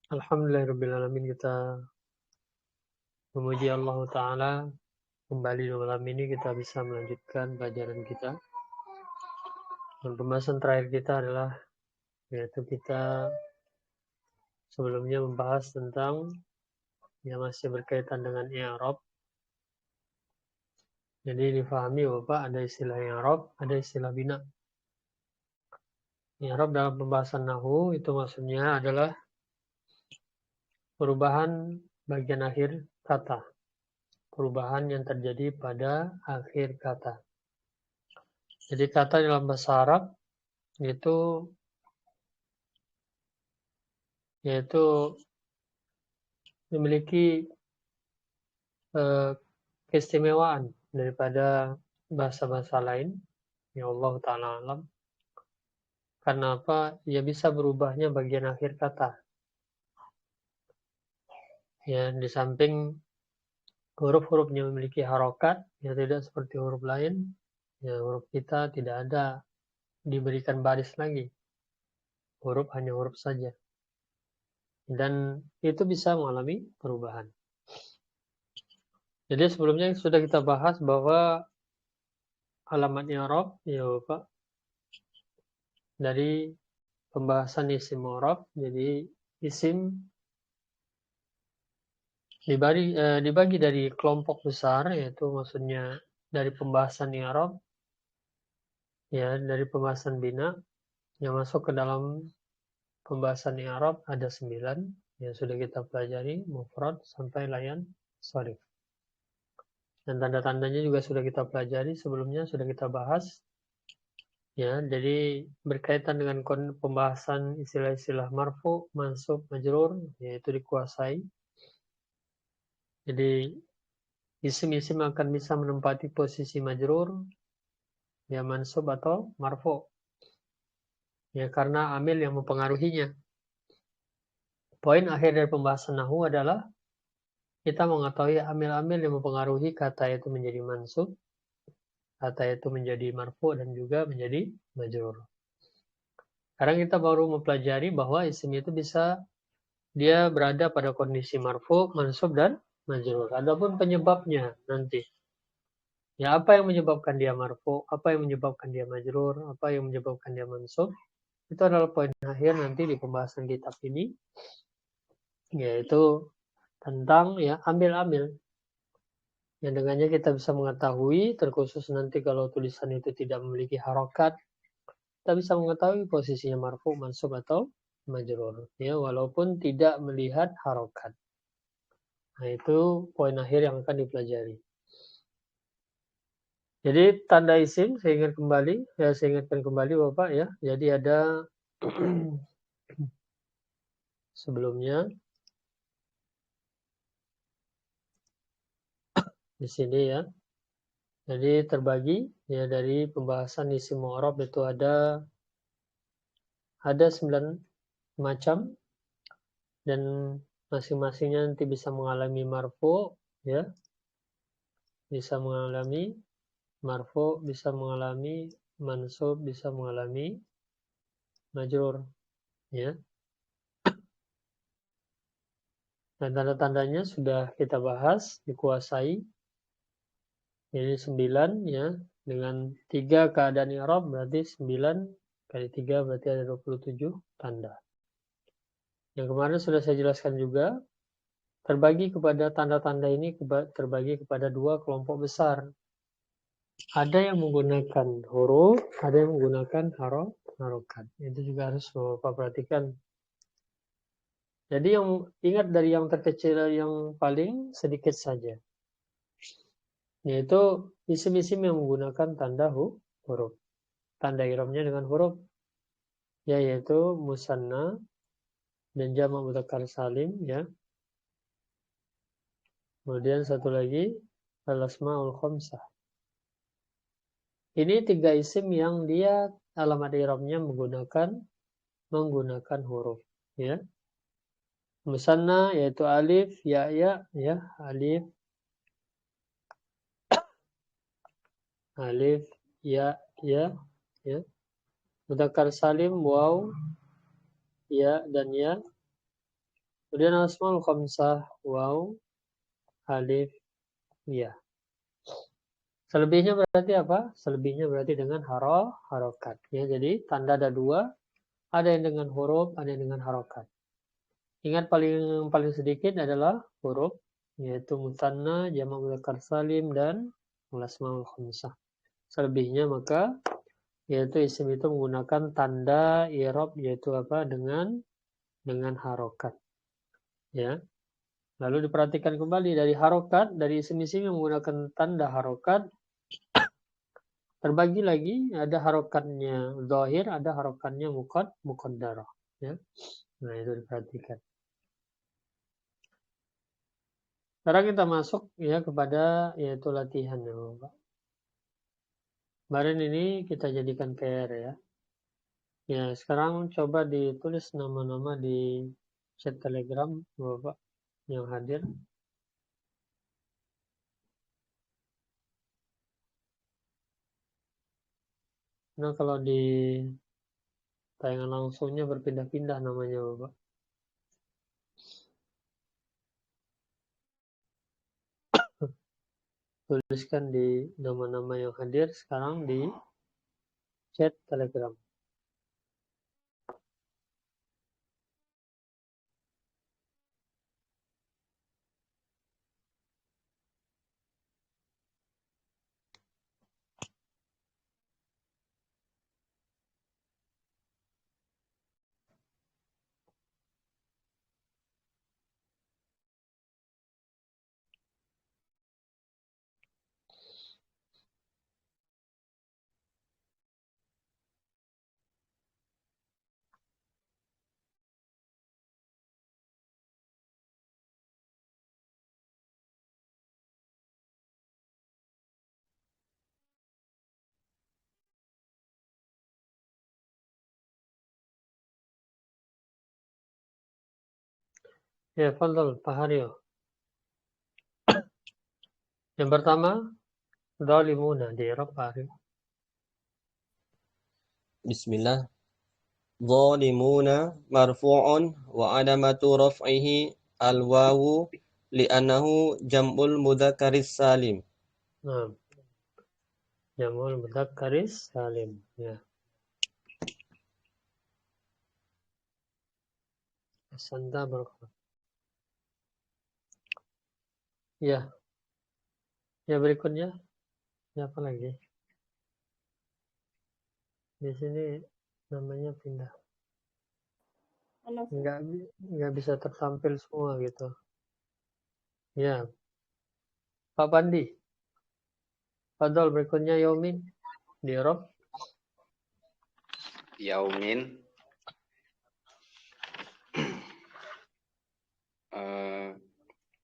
Alhamdulillahirrabbilalamin, kita memuji Allah Ta'ala. Kembali di malam ini kita bisa melanjutkan pelajaran kita. Dan pembahasan terakhir kita adalah, yaitu kita sebelumnya membahas tentang yang masih berkaitan dengan i'rab. Jadi difahami Bapak, ada istilah i'rab, ada istilah bina. I'rab dalam pembahasan nahwu itu maksudnya adalah perubahan bagian akhir kata. Perubahan yang terjadi pada akhir kata. Jadi kata dalam bahasa Arab itu yaitu memiliki keistimewaan daripada bahasa-bahasa lain, ya Allah Ta'ala alam. Karena apa? Ya bisa berubahnya bagian akhir kata. Ya, di samping huruf-hurufnya memiliki harokat, ya tidak seperti huruf lain, ya huruf kita tidak ada diberikan baris lagi. Huruf hanya huruf saja. Dan itu bisa mengalami perubahan. Jadi sebelumnya sudah kita bahas bahwa alamat i'rab, ya Bapak, dari pembahasan isim i'rab. Jadi isim dibagi dari kelompok besar, yaitu maksudnya dari pembahasan i'rab, ya dari pembahasan bina yang masuk ke dalam pembahasan i'rab ada 9 yang sudah kita pelajari, mufrad sampai layan sharif. Dan tanda-tandanya juga sudah kita pelajari sebelumnya, sudah kita bahas. Ya, jadi berkaitan dengan pembahasan istilah-istilah marfu, mansub, majrur, yaitu dikuasai. Jadi isim-isim akan bisa menempati posisi majrur, ya mansub atau marfu. Ya karena amil yang mempengaruhinya. Poin akhir dari pembahasan nahwu adalah kita mengetahui amil-amil yang mempengaruhi kata itu menjadi mansub, kata itu menjadi marfu, dan juga menjadi majrur. Sekarang kita baru mempelajari bahwa isim itu bisa dia berada pada kondisi marfu, mansub, dan majrur. Adapun penyebabnya nanti. Ya, apa yang menyebabkan dia marfu, apa yang menyebabkan dia majrur, apa yang menyebabkan dia mansub, itu adalah poin akhir nanti di pembahasan kitab ini, yaitu tentang ya ambil-ambil. Yang dengannya kita bisa mengetahui, terkhusus nanti kalau tulisan itu tidak memiliki harokat, kita bisa mengetahui posisinya marfu, mansub, atau majrur. Ya, walaupun tidak melihat harokat. Nah, itu poin akhir yang akan dipelajari. Jadi tanda isim saya ingatkan kembali Bapak ya. Jadi ada sebelumnya di sini ya. Jadi terbagi ya dari pembahasan isim mu'rab itu ada 9 macam, dan masing-masingnya nanti bisa mengalami marfu ya. Bisa mengalami marfu, bisa mengalami mansub, bisa mengalami majrur ya. Dan tanda-tandanya sudah kita bahas, dikuasai. Ini 9 ya, dengan 3 keadaan i'rab berarti 9 kali 3 berarti ada 27 tanda. Yang kemarin sudah saya jelaskan juga, terbagi kepada tanda-tanda ini terbagi kepada 2 kelompok besar. Ada yang menggunakan huruf, ada yang menggunakan harokat. Itu juga harus Bapak perhatikan. Jadi yang ingat dari yang terkecil yang paling sedikit saja. Yaitu isim-isim yang menggunakan tanda huruf. Tanda i'rabnya dengan huruf, yaitu musanna dan jamak mudzakkar salim ya. Kemudian satu lagi al-asmaul khamsah. Ini 3 isim yang dia alamat i'rabnya menggunakan huruf ya. Musanna yaitu alif, ya, alif, ya, ya. Mudzakkar salim waw, ya dan ya. Kemudian asmaul khamsah, waw, alif, ya. Selebihnya berarti apa? Selebihnya berarti dengan harokat. Ya, jadi tanda ada dua, ada yang dengan huruf, ada yang dengan harokat. Ingat paling sedikit adalah huruf, yaitu mutanna, jamak mudzakkar salim, dan asmaul khamsah. Selebihnya maka yaitu isim itu menggunakan tanda i'rab, yaitu apa? Dengan harokat. Ya. Lalu diperhatikan kembali dari harokat, dari isim-isim yang menggunakan tanda harokat, terbagi lagi, ada harokatnya zahir, ada harokatnya muqaddarah. Ya. Nah, itu diperhatikan. Sekarang kita masuk ya kepada yaitu latihan ya, Bapak. Kemarin ini kita jadikan PR ya. Ya, sekarang coba ditulis nama-nama di chat Telegram Bapak yang hadir. Nah, kalau di tayangan langsungnya berpindah-pindah namanya Bapak. Tuliskan di nama-nama yang hadir sekarang di chat Telegram. Ya, fadhal, Pak Haryo. Yang pertama, zalimuna di Arab Pak Haryo. Bismillah. Zalimuna marfu'un wa alamatu raf'ihi al-wawu li'annahu jam'ul mudzakkharis salim. Nah, jamul mudzakkaris salim. Ya. Asanta berkata. Ya. Ya, berikutnya. Ya, apa lagi? Di sini namanya pindah. Nggak bisa tertampil semua gitu. Ya. Pak Pandi. Fadol berikutnya Yaumin di Arab. Yaumin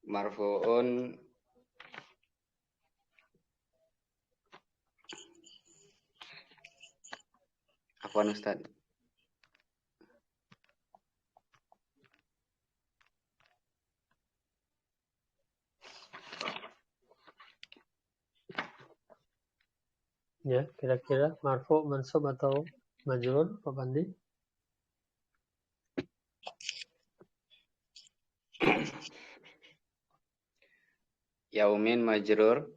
marfu'un afwan Ustaz. Ya, kira-kira marfu, mansub atau majrur Pak Pandi? Yaumin majrur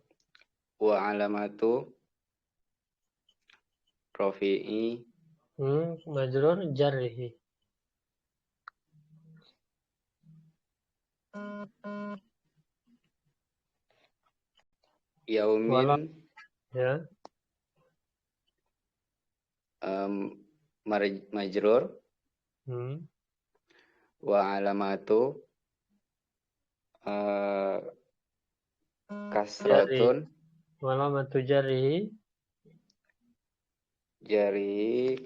wa alamatu rafi'i Majrur jarrihi. Yaumin Ya. Majrur wa alamatu kasratun Walamatu jarrihi jari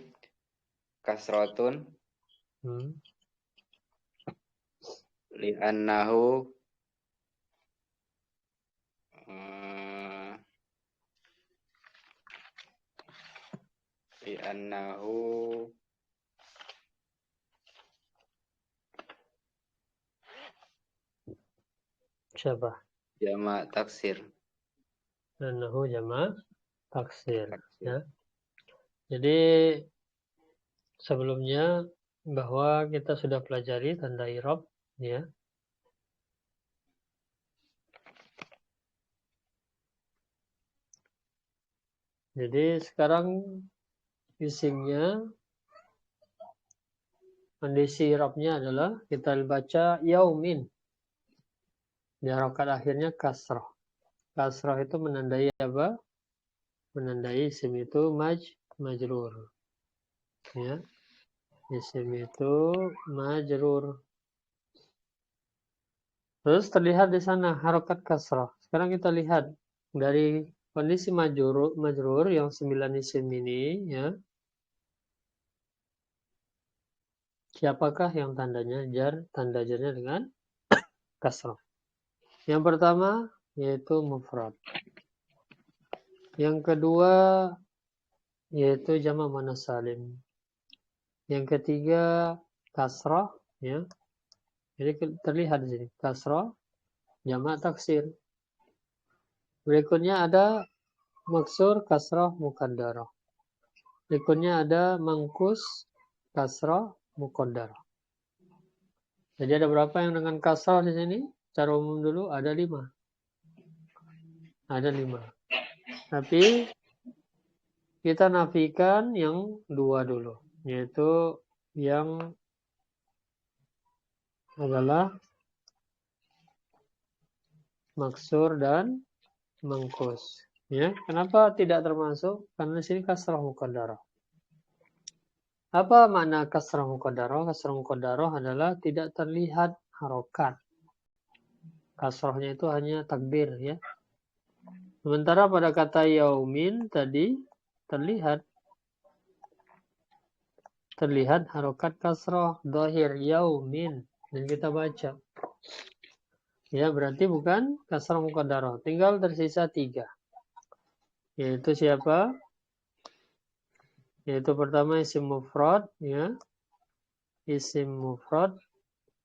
kasratun li'annahu siapa? jamak taksir. Annahu jamak taksir. Ya. Jadi sebelumnya bahwa kita sudah pelajari tanda i'rab ya. Jadi sekarang isimnya, kondisi i'rabnya adalah kita baca yaumin. Di harokat akhirnya kasrah. Kasrah itu menandai apa? Menandai isim itu majrur. Ya. Isim itu majrur. Terus terlihat di sana harokat kasrah. Sekarang kita lihat dari kondisi majrur yang 9 isim ini, ya. Siapakah yang tandanya jar? Tanda jarnya dengan kasrah. Yang pertama yaitu mufrad. Yang kedua yaitu jamak muannats salim. Yang ketiga kasrah, ya. Jadi terlihat di sini kasrah jamak taksir. Berikutnya ada maksur kasrah muqaddarah. Berikutnya ada mangkus kasrah muqaddarah. Jadi ada berapa yang dengan kasrah di sini? Secara umum dulu ada 5. Ada 5. Tapi kita nafikan yang 2 dulu, yaitu yang adalah maksur dan mangkus. Ya, kenapa tidak termasuk? Karena di sini kasrah muqaddarah. Apa makna kasrah muqaddarah? Kasrah muqaddarah adalah tidak terlihat harokat. Kasrahnya itu hanya takbir, ya. Sementara pada kata yaumin tadi terlihat harokat kasrah dhahir yaumin, dan kita baca. Ya, berarti bukan kasrah muqaddarah. Tinggal tersisa 3. Yaitu siapa? Yaitu pertama isim mufrad, ya. Isim mufrad,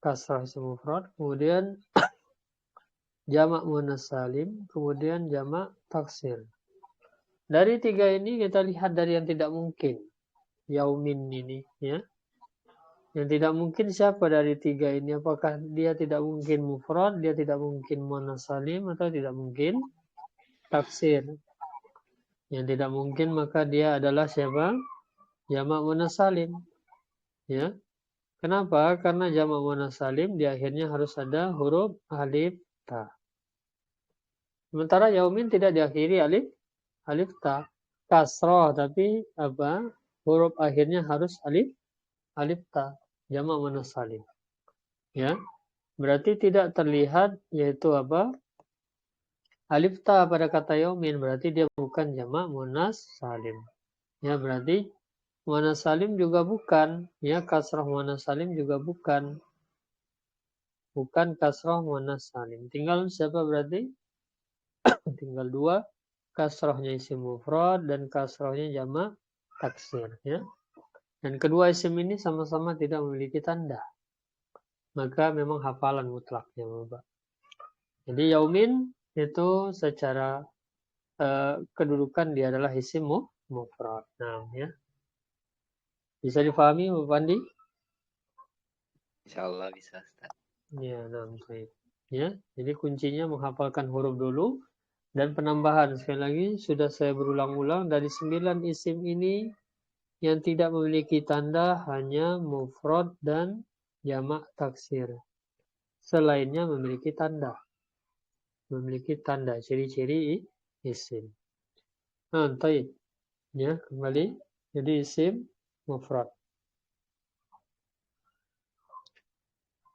kasrah isim mufrad, kemudian jamak muannats salim, kemudian jamak taksir. Dari 3 ini kita lihat dari yang tidak mungkin. Yaumin ini, ya. Yang tidak mungkin siapa dari 3 ini? Apakah dia tidak mungkin mufrad, dia tidak mungkin muannats salim, atau tidak mungkin taksir? Yang tidak mungkin maka dia adalah siapa? Jamak muannats salim. Ya. Kenapa? Karena jamak muannats salim di akhirnya harus ada huruf alif ta. Sementara yaumin tidak diakhiri alif ta. Kasroh tapi apa? Huruf akhirnya harus alif ta. Jamak muannats salim. Ya. Berarti tidak terlihat yaitu apa? Alif ta pada kata yaumin, berarti dia bukan jamak muannats salim. Ya, berarti muannats salim juga bukan, ya, kasrah muannats salim juga bukan. Bukan kasrah muannats salim. Tinggal siapa berarti? Tinggal 2, kasrahnya isim mufrad dan kasrahnya jamak taksir, ya. Dan kedua isim ini sama-sama tidak memiliki tanda. Maka memang hafalan mutlaknya, Bapak. Jadi yaumin itu secara kedudukan dia adalah isim mufrad. Nah, ya. Bisa difahami, Bapak Pandi? Insyaallah bisa, Ustaz. Ya, nah, baik. Ya, jadi kuncinya menghafalkan huruf dulu dan penambahan. Sekali lagi sudah saya berulang-ulang dari 9 isim ini yang tidak memiliki tanda hanya mufrad dan jamak taksir. Selainnya memiliki tanda. Memiliki tanda ciri-ciri isim. Nah, baik. Ya, kembali. Jadi isim mufrad.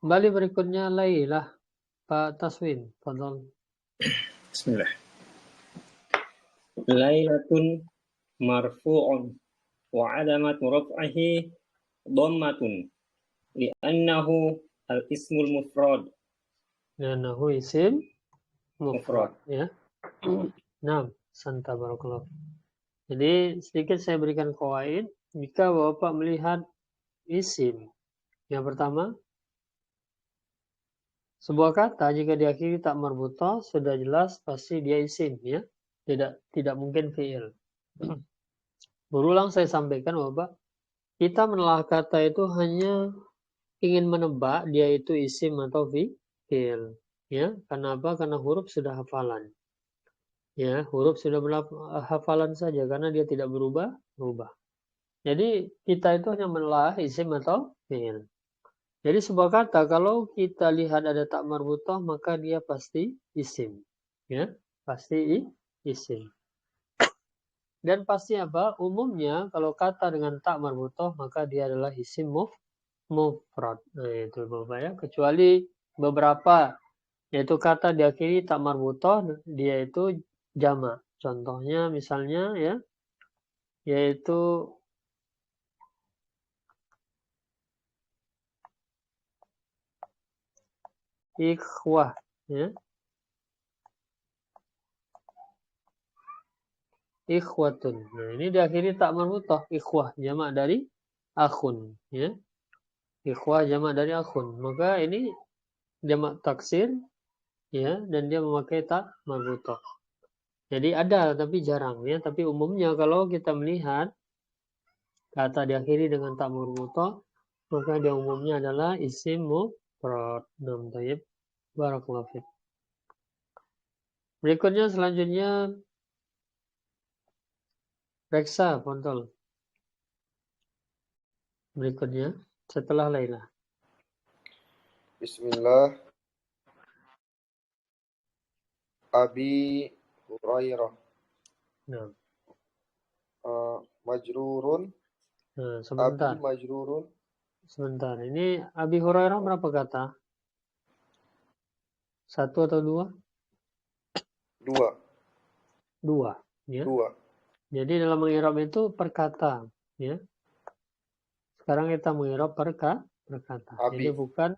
Kembali berikutnya Lailah. Pak Taswin, fadhal. Bismillah. Lailatun marfu'un wa 'alamatu raf'ihi dhammatun li'annahu al-ismul mufrad. Li'annahu isim mufrad, Mufrad. ya. Nah, santa barakallah. Jadi sedikit saya berikan qawaid. Jika Bapak melihat isim, yang pertama, sebuah kata jika diakhiri tak marbutah sudah jelas pasti dia isim, ya. Tidak mungkin fi'il. Berulang saya sampaikan Bapak, kita menelaah kata itu hanya ingin menebak dia itu isim atau fi'il. Ya, karena apa? Karena huruf sudah hafalan. Ya, huruf sudah hafalan saja karena dia tidak berubah. Jadi kita itu hanya menelaah isim atau fi'il. Jadi sebuah kata kalau kita lihat ada tak marbutoh maka dia pasti isim. Ya, pasti isim. Dan pasti apa? Umumnya kalau kata dengan tak marbutoh maka dia adalah isim mufrad. Nah, itu Bapak ya. Kecuali beberapa yaitu kata diakhiri tak marbutoh dia itu jamak. Contohnya misalnya ya yaitu ikhwah ya. Ikhwatun. Nah, ini diakhiri tak marbutoh. Ikhwah jamak dari akhun ya. Ikhwah jamak dari akhun. Maka ini jamak taksir ya dan dia memakai tak marbutoh. Jadi ada tapi jarang ya. Tapi umumnya kalau kita melihat kata diakhiri dengan tak marbutoh maka dia umumnya adalah isim mufrad. Nam thayyib. Barakallahu fiik. Berikutnya selanjutnya Reksa Fontol. Berikutnya setelah Laila. Bismillah. Abi Hurairah. Nah, Majrurun. sebentar. Abi majrurun. Sebentar. Ini Abi Hurairah berapa kata? 1 atau 2? 2. 2. Ya. 2. Jadi dalam mengi'rab itu per kata. Ya. Sekarang kita mengi'rab per kata. Abi. Jadi bukan.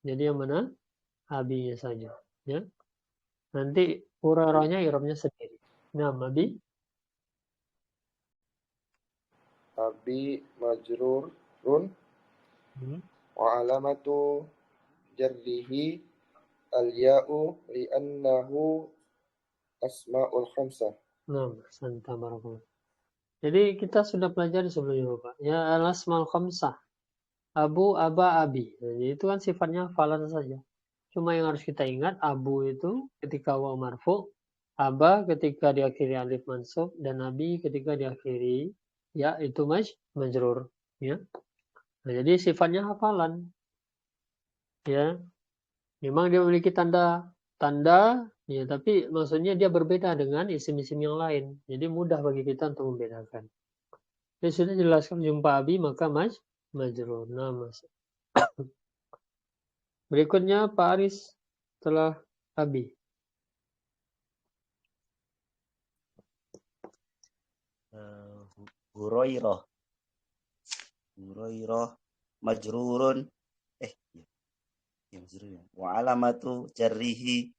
Jadi yang mana? Abinya saja. Ya. Nanti Hurairahnya i'rabnya sendiri. Nah, Abi. Abi majrurun. Wa alamatu jarrihi al-ya'u li'annahu asma'ul khamsah. Nah, santa barakallah. Jadi kita sudah pelajari sebelumnya Bapak. Ya al-asmaul khamsah. Abu, aba, abi. Jadi itu kan sifatnya hafalan saja. Cuma yang harus kita ingat abu itu ketika waw marfu, aba ketika diakhiri alif mansub dan abi ketika diakhiri ya itu majrur. Ya. Nah, jadi sifatnya hafalan. Ya. Memang dia memiliki tanda ya tapi maksudnya dia berbeda dengan isim-isim yang lain. Jadi mudah bagi kita untuk membedakan. Jadi sudah jelaskan jumpa abi maka majrur. Nah, Mas. Berikutnya Pak Aris setelah abi. Hurairah majrurun majrurun wa alamatu jarrihi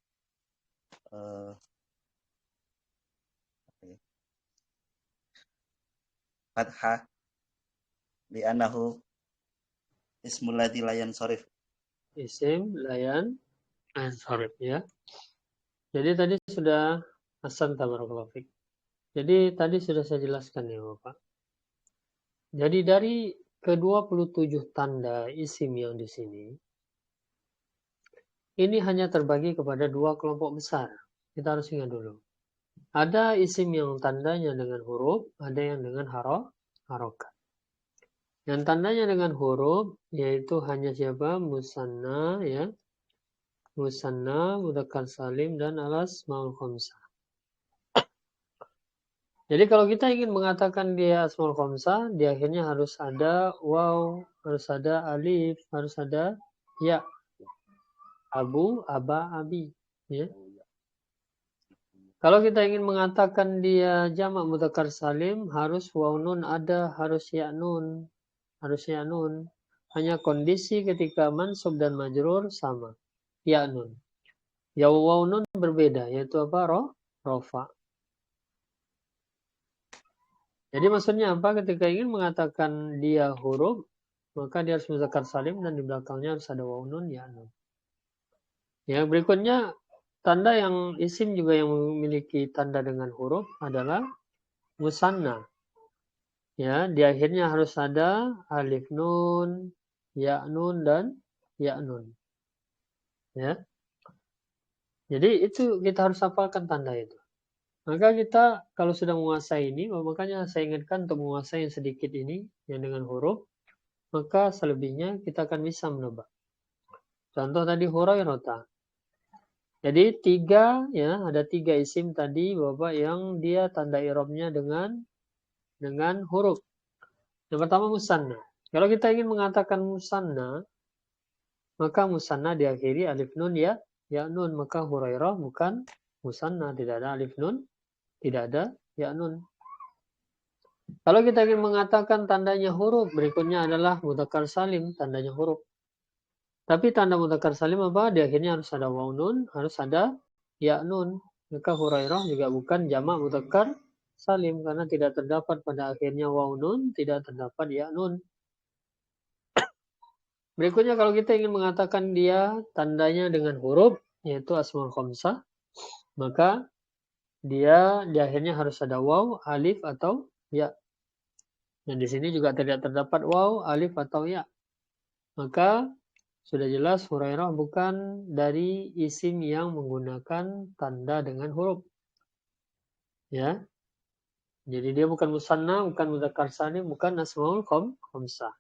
fathah li'annahu ismul ladzi la yansharif. Isim layan ansharif ya. Jadi tadi sudah Hasan tabarakallahu fiik. Jadi tadi sudah saya jelaskan ya Bapak. Jadi dari ke-27 tanda isim yang di sini ini hanya terbagi kepada 2 kelompok besar. Kita harus ingat dulu. Ada isim yang tandanya dengan huruf, ada yang dengan harokat. Yang tandanya dengan huruf yaitu hanya siapa? Musanna ya. Musanna, mudzakkar salim dan al-asmaul khamsah. Jadi kalau kita ingin mengatakan dia asmaul khamsah, di akhirnya harus ada waw, harus ada alif, harus ada ya. Abu, aba, abi, ya. Kalau kita ingin mengatakan dia jamak mudzakkar salim, harus waw nun ada, harus ya nun. Harus ya nun. Hanya kondisi ketika mansub dan majrur sama. Ya nun. Ya waw nun berbeda, yaitu apa? Rofa. Jadi maksudnya apa? Ketika ingin mengatakan dia huruf, maka dia harus mudzakkar salim dan di belakangnya harus ada waw nun, ya nun. Yang berikutnya, tanda yang isim juga yang memiliki tanda dengan huruf adalah musanna. Ya, di akhirnya harus ada alif nun, ya'nun dan ya'nun. Ya. Jadi itu kita harus hafalkan tanda itu. Maka kita kalau sudah menguasai ini, makanya saya ingatkan untuk menguasai yang sedikit ini, yang dengan huruf, maka selebihnya kita akan bisa menebak. Contoh tadi Hurairah. Jadi ada tiga isim tadi Bapak yang dia tanda i'rabnya dengan huruf. Yang pertama musanna. Kalau kita ingin mengatakan musanna, maka musanna diakhiri alif nun ya nun, maka Hurairah bukan musanna, tidak ada alif nun, tidak ada ya nun. Kalau kita ingin mengatakan tandanya huruf, berikutnya adalah mudzakkar salim, tandanya huruf. Tapi tanda mudzakkar salim apa? Di akhirnya harus ada waw nun, harus ada ya nun. Maka Hurairah juga bukan jamak mudzakkar salim karena tidak terdapat pada akhirnya waw nun, tidak terdapat ya nun. Berikutnya kalau kita ingin mengatakan dia tandanya dengan huruf, yaitu asmaul khamsah, maka dia di akhirnya harus ada waw, alif atau ya. Dan di sini juga tidak terdapat waw, alif atau ya. Maka sudah jelas Hurairah bukan dari isim yang menggunakan tanda dengan huruf. Ya. Jadi dia bukan musanna, bukan mudzakkar salim, bukan asmaul khamsah.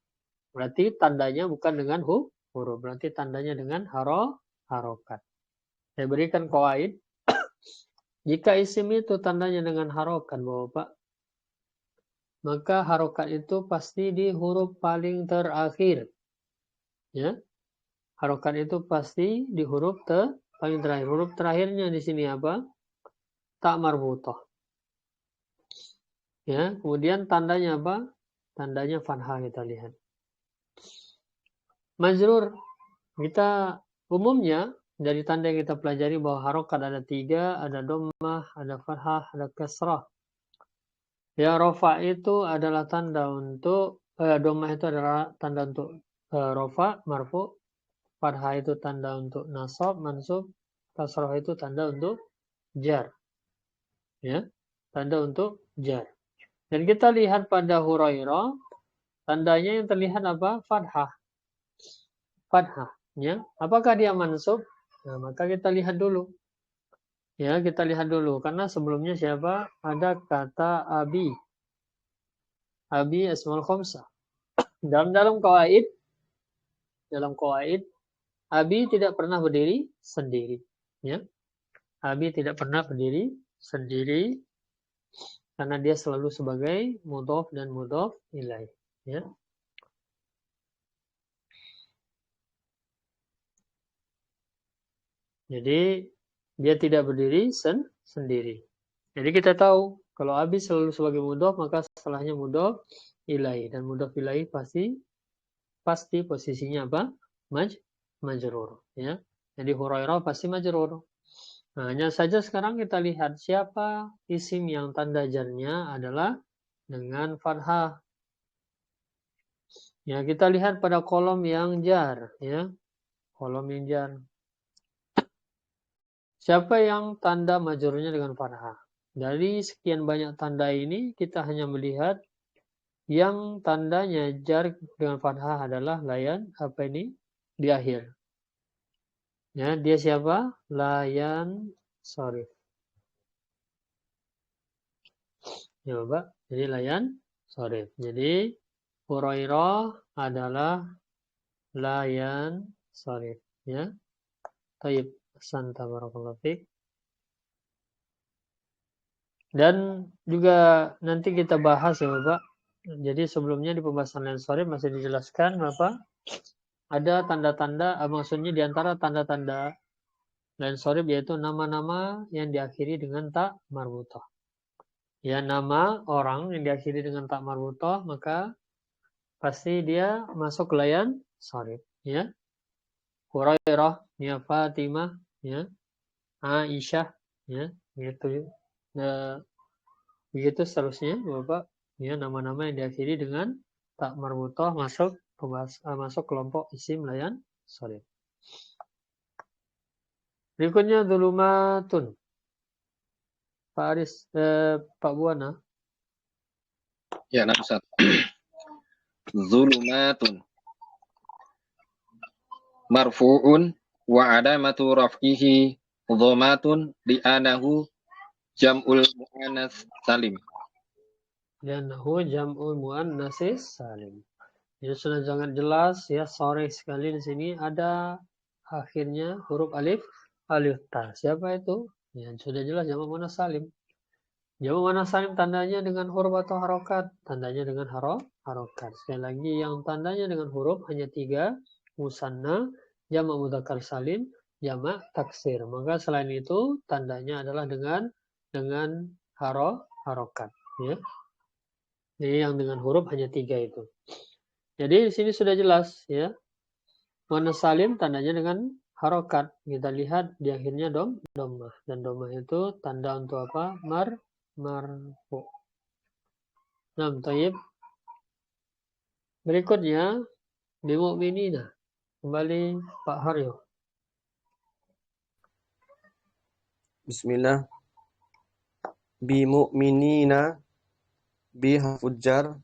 Berarti tandanya bukan dengan huruf, berarti tandanya dengan harokat. Saya berikan qawaid. Jika isim itu tandanya dengan harokat, Bapak, maka harokat itu pasti di huruf paling terakhir. Ya. Harokat itu pasti di huruf paling terakhir. Huruf terakhirnya di sini apa? Ta marbutah. Ya, kemudian tandanya apa? Tandanya fathah kita lihat. Majrur. Kita umumnya dari tanda yang kita pelajari bahwa harokat ada 3, ada dhammah, ada fathah, ada kasrah. Ya, rofa itu adalah tanda untuk dhammah itu adalah tanda untuk rofa, marfu. Fathah itu tanda untuk nasab, mansub. Kasrah itu tanda untuk jar. Ya, tanda untuk jar. Dan kita lihat pada Hurairah, tandanya yang terlihat apa? Fathah. Fathah. Ya. Apakah dia mansub? Nah, maka kita lihat dulu. Ya, kita lihat dulu. Karena sebelumnya siapa? Ada kata abi. Abi asmaul khamsah. Dalam qawaid, Abi tidak pernah berdiri sendiri. Ya. Abi tidak pernah berdiri sendiri karena dia selalu sebagai mudhof dan mudhof ilaih. Ya. Jadi dia tidak berdiri sendiri. Jadi kita tahu kalau Abi selalu sebagai mudhof maka setelahnya mudhof ilaih, dan mudhof ilaih pasti posisinya apa? Majrur. Ya. Jadi Hurairah pasti majrur. Nah, hanya saja sekarang kita lihat siapa isim yang tanda jarnya adalah dengan fathah. Ya, kita lihat pada kolom yang jar, ya. Kolom yang jar. Siapa yang tanda majrurnya dengan fathah? Dari sekian banyak tanda ini kita hanya melihat yang tandanya jar dengan fathah adalah layan di akhir. Ya, dia siapa? Layan sorif. Ya, Bapak. Jadi layan sorif. Jadi Hurairah adalah layan sorif. Ya. Taib. Santa barakallahu fiik. Dan juga nanti kita bahas ya Bapak. Jadi sebelumnya di pembahasan layan sorif masih dijelaskan Bapak. Ada tanda-tanda, maksudnya di antara tanda-tanda layan sorif yaitu nama-nama yang diakhiri dengan ta marbutah. Ya, nama orang yang diakhiri dengan ta marbutah maka pasti dia masuk ke layan sorif. Ya. Hurairah, ya Fatimah, ya Aisyah, ya gitu. Nah, begitu seterusnya Bapak. Ya, nama-nama yang diakhiri dengan ta marbutah masuk kelompok isim layan sorif. Berikutnya dzulumatun. Pak Aris, Pak Buana. Ya, nah Ustaz. Zulumatun. marfu'un wa alamatu raf'ihi dhammatun li'anahu jam'ul mu'annas salim. Li'annahu jam'ul muannatsis salim. Ini sudah sangat jelas ya, sore sekali di sini ada akhirnya huruf alif ta. Siapa itu? Ya, sudah jelas jamak muannats salim. Jamak muannats salim tandanya dengan huruf atau harokat? Tandanya dengan harokat. Sekali lagi yang tandanya dengan huruf hanya 3, musanna, jamak mudzakkar salim, jamak taksir. Maka selain itu tandanya adalah dengan harokat. Ya. Jadi yang dengan huruf hanya 3 itu. Jadi di sini sudah jelas ya. Muannats salim tandanya dengan harokat. Kita lihat di akhirnya dhammah. Dan dhammah itu tanda untuk apa? Marfu. Nah, thayyib. Berikutnya bimu'minina. Kembali Pak Haryo. Bismillah. Bimu'minina bihafujjar.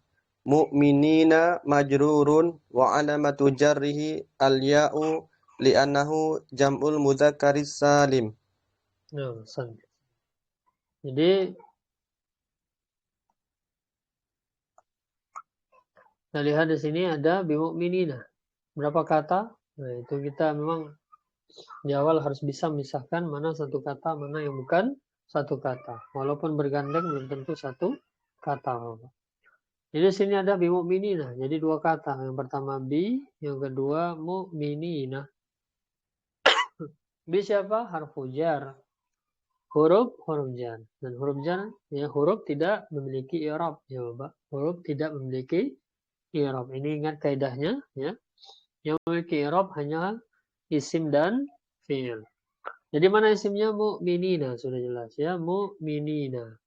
Mu'minina majrurun wa alamatu jarrihi al-ya'u li'annahu jam'ul mudzakkaris salim. Nah, jadi kita lihat di sini ada bimu'minina. Berapa kata? Nah, itu kita memang di awal harus bisa memisahkan mana satu kata, mana yang bukan satu kata. Walaupun bergandeng belum tentu satu kata. Jadi di sini ada bimu'minina. Jadi 2 kata. Yang pertama bi, yang kedua mu'minina. Bi siapa? Harfu jar. Huruf jar. Dan huruf jar ya huruf tidak memiliki i'rab ya Bapak. Huruf tidak memiliki i'rab. Ini ingat kaidahnya ya. Yang memiliki i'rab hanya isim dan fi'il. Jadi mana isimnya? Mu'minina, sudah jelas ya, mu'minina.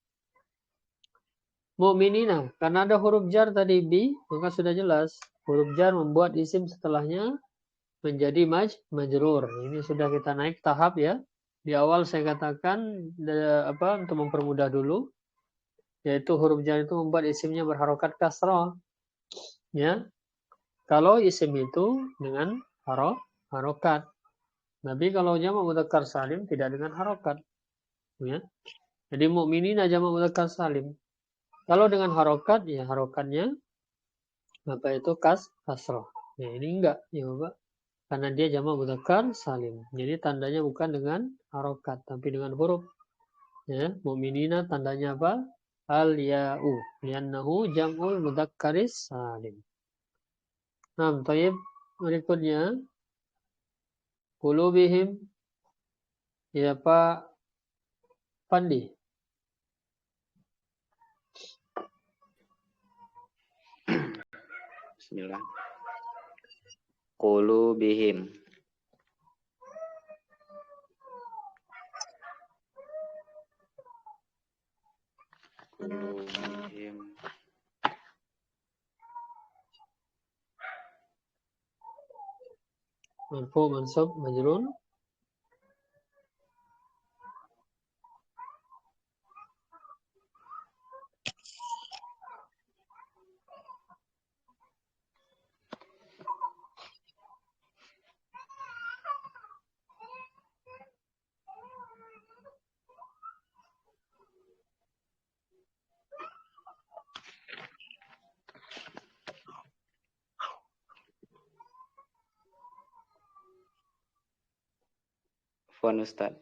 Mu'minina, karena ada huruf jar tadi bi, maka sudah jelas. Huruf jar membuat isim setelahnya menjadi majrur. Ini sudah kita naik tahap ya. Di awal saya katakan untuk mempermudah dulu, yaitu huruf jar itu membuat isimnya berharokat kasrah. Ya. Kalau isim itu dengan harokat. Tapi kalau jamak mudzakkar salim tidak dengan harokat. Ya. Jadi mu'minina jamak mudzakkar salim. Kalau dengan harokat, ya harokatnya apa itu kasroh. Ya ini enggak, ya Bapak. Karena dia jamak mudzakkar salim. Jadi tandanya bukan dengan harokat, tapi dengan huruf. Ya, mu'minina tandanya apa? Al-ya'u. Liannahu jam'ul mudzakkaris salim. Nah, thayyib. Berikutnya. Qulubihim. Ya Pak Pandi. Bismillah. Qulubihim. Qulubihim. Marfu, mansub, majrur. Fon Ustaz.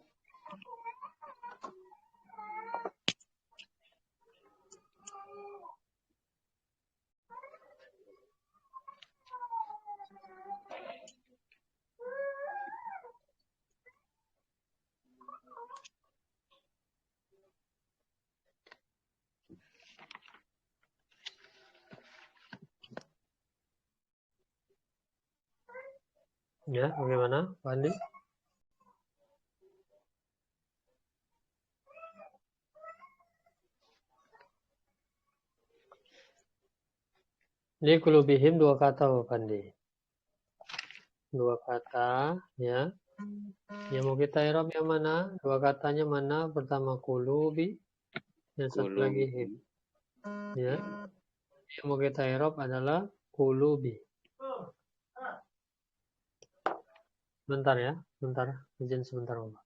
Ya, bagaimana, Pak Andi? Ini qulubihim 2 kata, Pak Andi. 2 kata, ya. Yang mau kita i'rab yang mana? 2 katanya mana? Pertama qulubi, yang satu lagi him. Ya. Yang mau kita i'rab adalah qulubi. Sebentar ya, sebentar. Izin sebentar, Allah.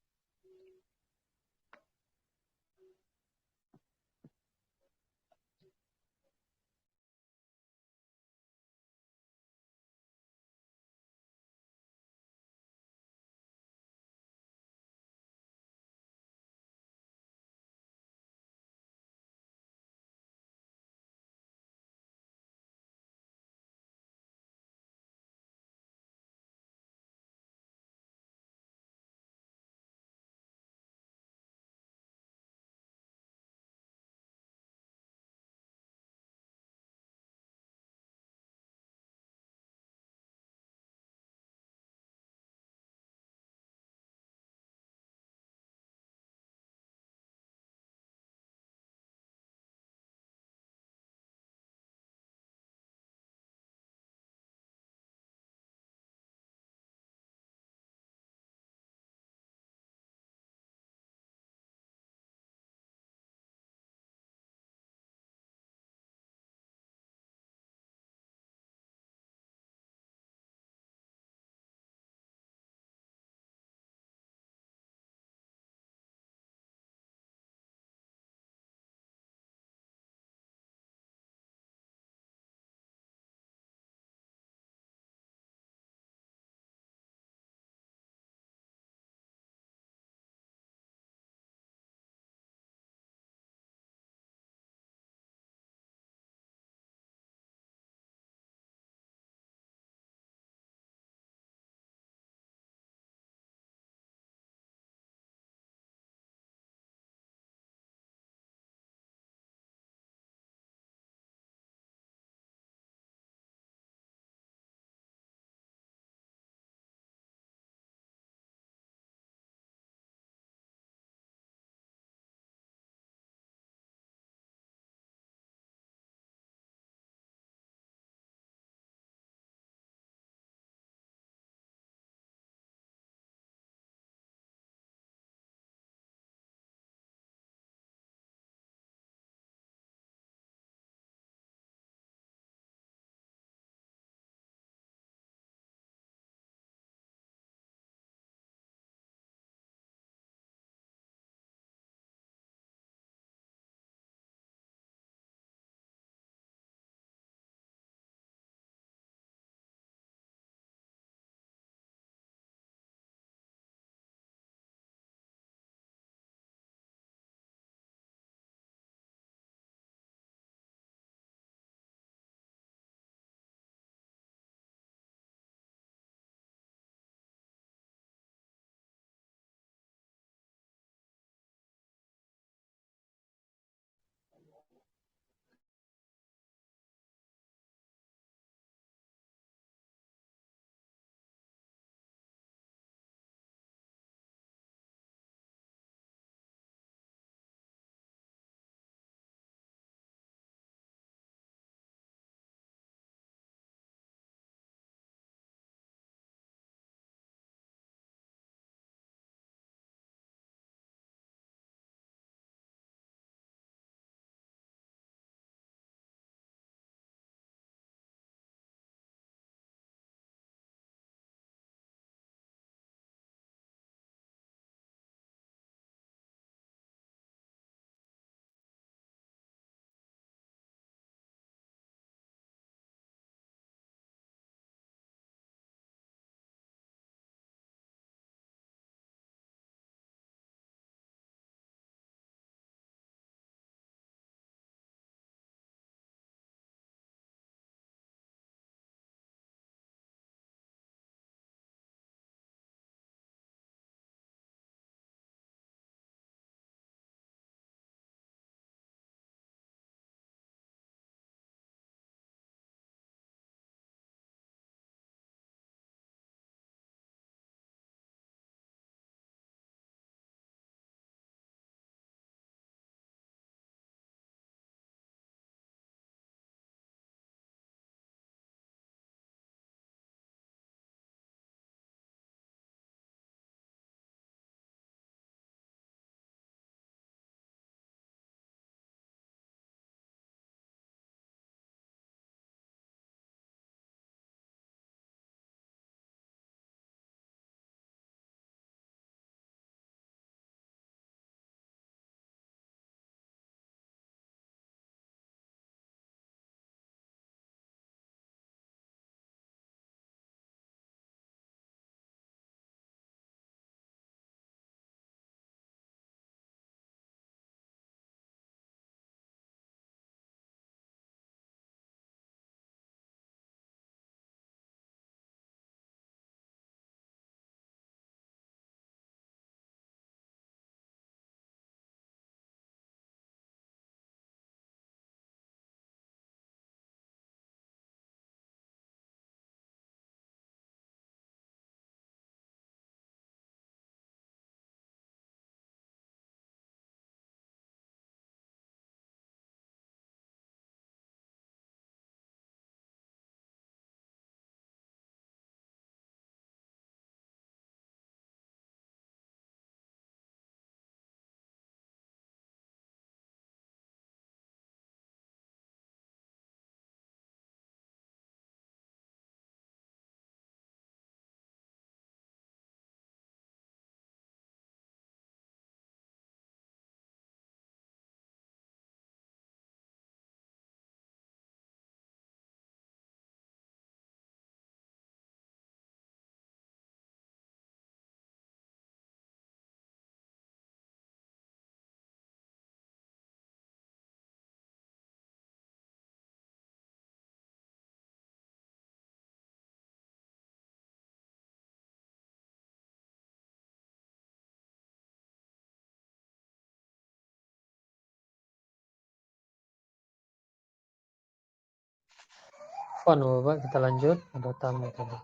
Afwan Bapak, kita lanjut. Ada tamu tadi.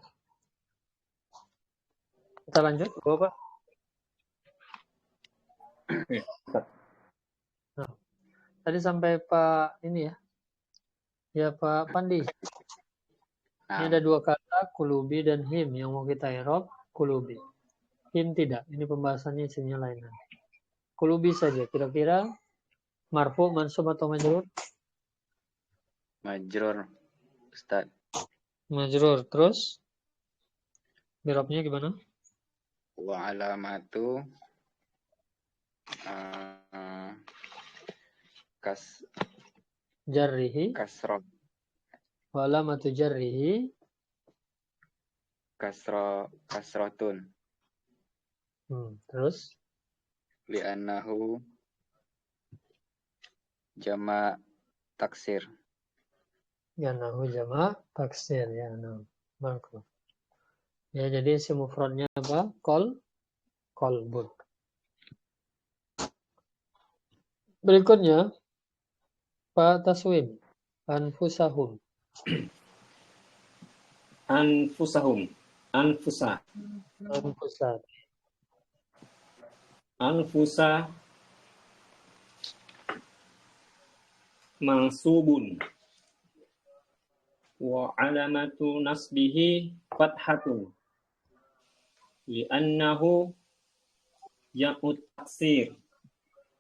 Kita lanjut, Bapak. Nah, tadi sampai Pak ini ya. Ya Pak Pandi. Ini ada dua kata, kulubi dan him yang mau kita i'rab, kulubi. Him tidak. Ini pembahasannya isinya lain. Kulubi saja. Kira-kira marfu, mansub atau majrur? Majrur, Ustaz. Majrur. Terus i'rabnya gimana? Wa alamatu Jarrihi. kasrah Wa alamatu jarrihi. kasratun. Terus Li'annahu jama' taksir. ya nahu jama' taksir ya nah. Marfu. Ya jadi isim mufradnya apa? Qalbun. Berikutnya Pak Taswim, anfusahum. Anfusahum. Anfusa. Anfusa. Anfusa mansubun. Wa alamatu nasbihi fathatun. Li'annahu jam'u taksir.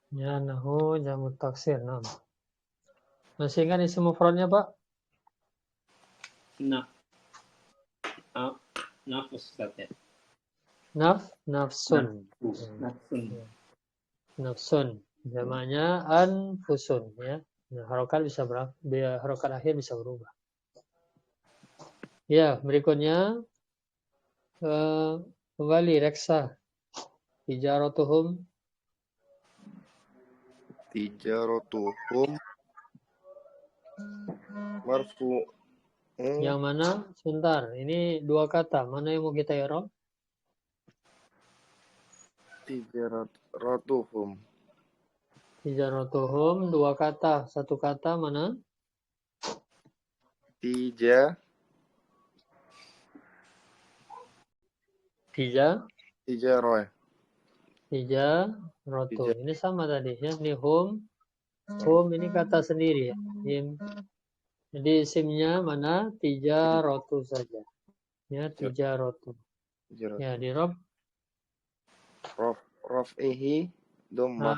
Ya nahu jamu taksir. Nah. Masih ingat isim mufradnya Pak? Nafus ya. Nafsun. Nafsun. Jamaknya anfusun ya. Nah, harokat bisa harokat akhir bisa berubah. Ya, berikutnya kembali reksa. Tijaratuhum. Tijaratuhum marfu. Yang mana? Sebentar, ini dua kata. Mana yang mau kita i'rab? Tijaratuhum. Tijaratuhum dua kata. Satu kata mana? Tijaroh. Tijaratu. Ini sama tadi ya. Ini hum. Hum ini kata sendiri ya. Jadi isimnya mana? Tijaratu saja. Ya, tijaratu. Ya, di rob. Raf'ihi dhammah.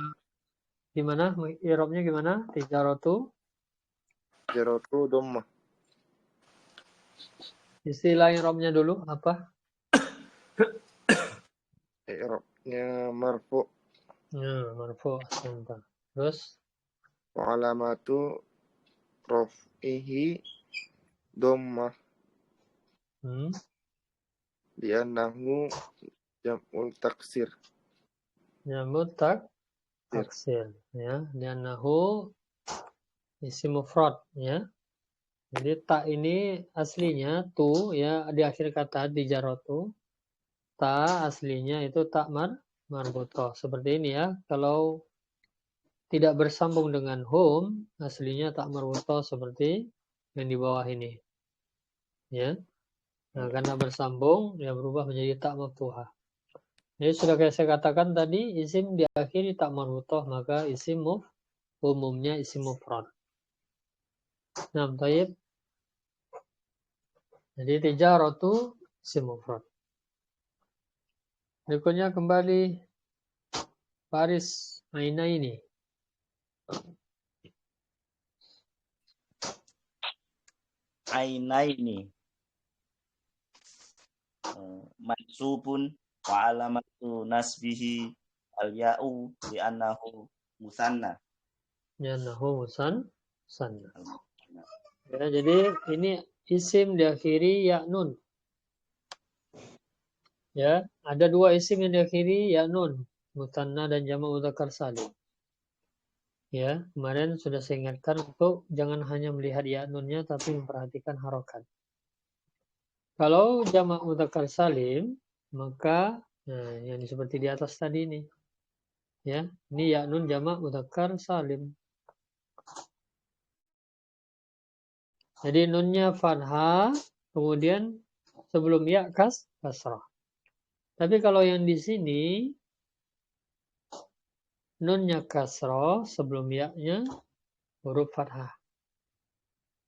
Gimana? I'rabnya gimana? Tijaratu. Tijaratu dhammah. Istilah i'rabnya dulu apa? I'rabnya marfu. Ya, marfu. Sebentar. Terus Wa alamatu raf'ihi dhammah. Li'annahu jam'ul taksir. Jam'ut taksir ya. Li'annahu isim mufrad ya. Jadi tak ini aslinya tu ya di akhir kata tijaratu. Ta aslinya itu tak marbutoh. Seperti ini ya. Kalau tidak bersambung dengan hum, aslinya tak marbutoh seperti yang di bawah ini. Ya. Nah, karena bersambung, ya berubah menjadi tak maftuhah. Jadi sudah kayak saya katakan tadi, isim diakhiri tak marbutoh, maka isim umumnya isim mufrad. Nah, taib. Jadi tijaratu isim mufrad. Berikutnya kembali baris aina ini. Ainaini mansubun wa alamatu nasbihi al-ya'u li'annahu musanna. Li'annahu musanna. Ya, jadi ini isim diakhiri ya nun. Ya, ada dua isim yang diakhiri ya nun, musanna dan jamak mudzakkar salim. Ya, kemarin sudah saya ingatkan untuk jangan hanya melihat ya nunnya tapi memperhatikan harokat. Kalau jamak mudzakkar salim, maka yang seperti di atas tadi ini. Ya, ini ya nun jamak mudzakkar salim. Jadi nunnya fathah, kemudian sebelum ya kasrah. Tapi kalau yang di sini nunnya kasrah, sebelum ya-nya huruf fathah.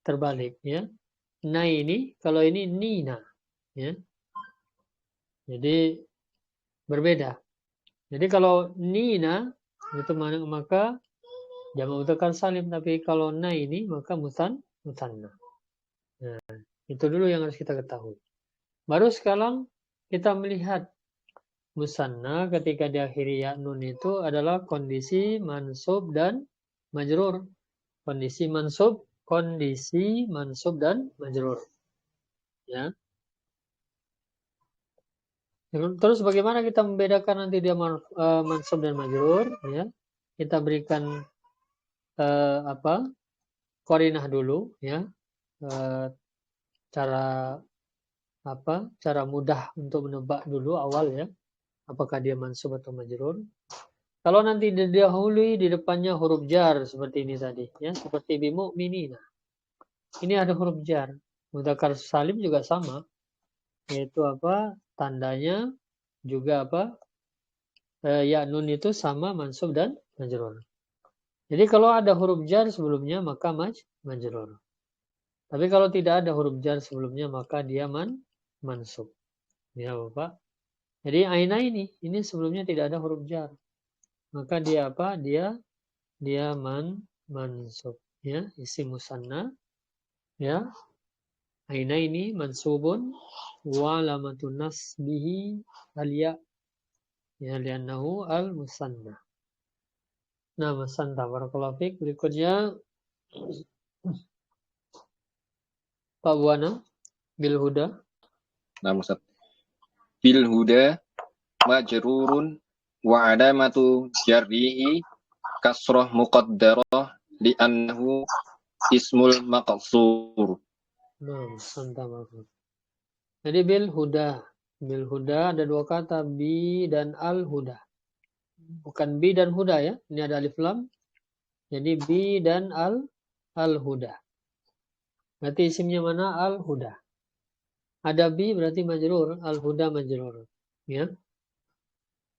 Terbalik ya. Nah ini, kalau ini nina ya. Jadi berbeda. Jadi kalau nina itu maka jamak mudzakkar salim, tapi kalau na ini maka musanna. Nah, itu dulu yang harus kita ketahui. Baru sekarang kita melihat musanna ketika diakhiri ya nun itu adalah kondisi mansub dan majrur. Kondisi mansub dan majrur. Ya. Terus bagaimana kita membedakan nanti dia mansub dan majrur? Ya. Kita berikan qarinah dulu ya. Cara mudah untuk menebak dulu awal ya, apakah dia mansub atau majrur. Kalau nanti didahului di depannya huruf jar seperti ini tadi ya, seperti bimu'minina. Ini ada huruf jar. Mudzakkar salim juga sama, yaitu tandanya juga ya nun itu sama mansub dan majrur. Jadi kalau ada huruf jar sebelumnya maka majrur. Tapi kalau tidak ada huruf jar sebelumnya maka dia mansub. Ya Bapak. Jadi aina ini sebelumnya tidak ada huruf jar. Maka dia Dia mansub. Ya, isim musanna. Ya. Aina ini mansubun wa alamatun nasbihi al-ya. Ya, li'annahu al-musanna. Nah, musanna barakallahu fiik. Berikutnya Pak Buana bil huda. Nah, Ustaz. Bil huda majrurun wa alamatu jarrihi kasrah muqaddarah li'annahu ismul maqsur. Nah, musanna barakallahu. Jadi bil huda. Bil huda ada dua kata, bi dan al huda. Bukan bi dan huda ya. Ini ada alif lam. Jadi bi dan al huda. Berarti isimnya mana? Al huda. Ada bi berarti majrur, al huda majrur. Ya.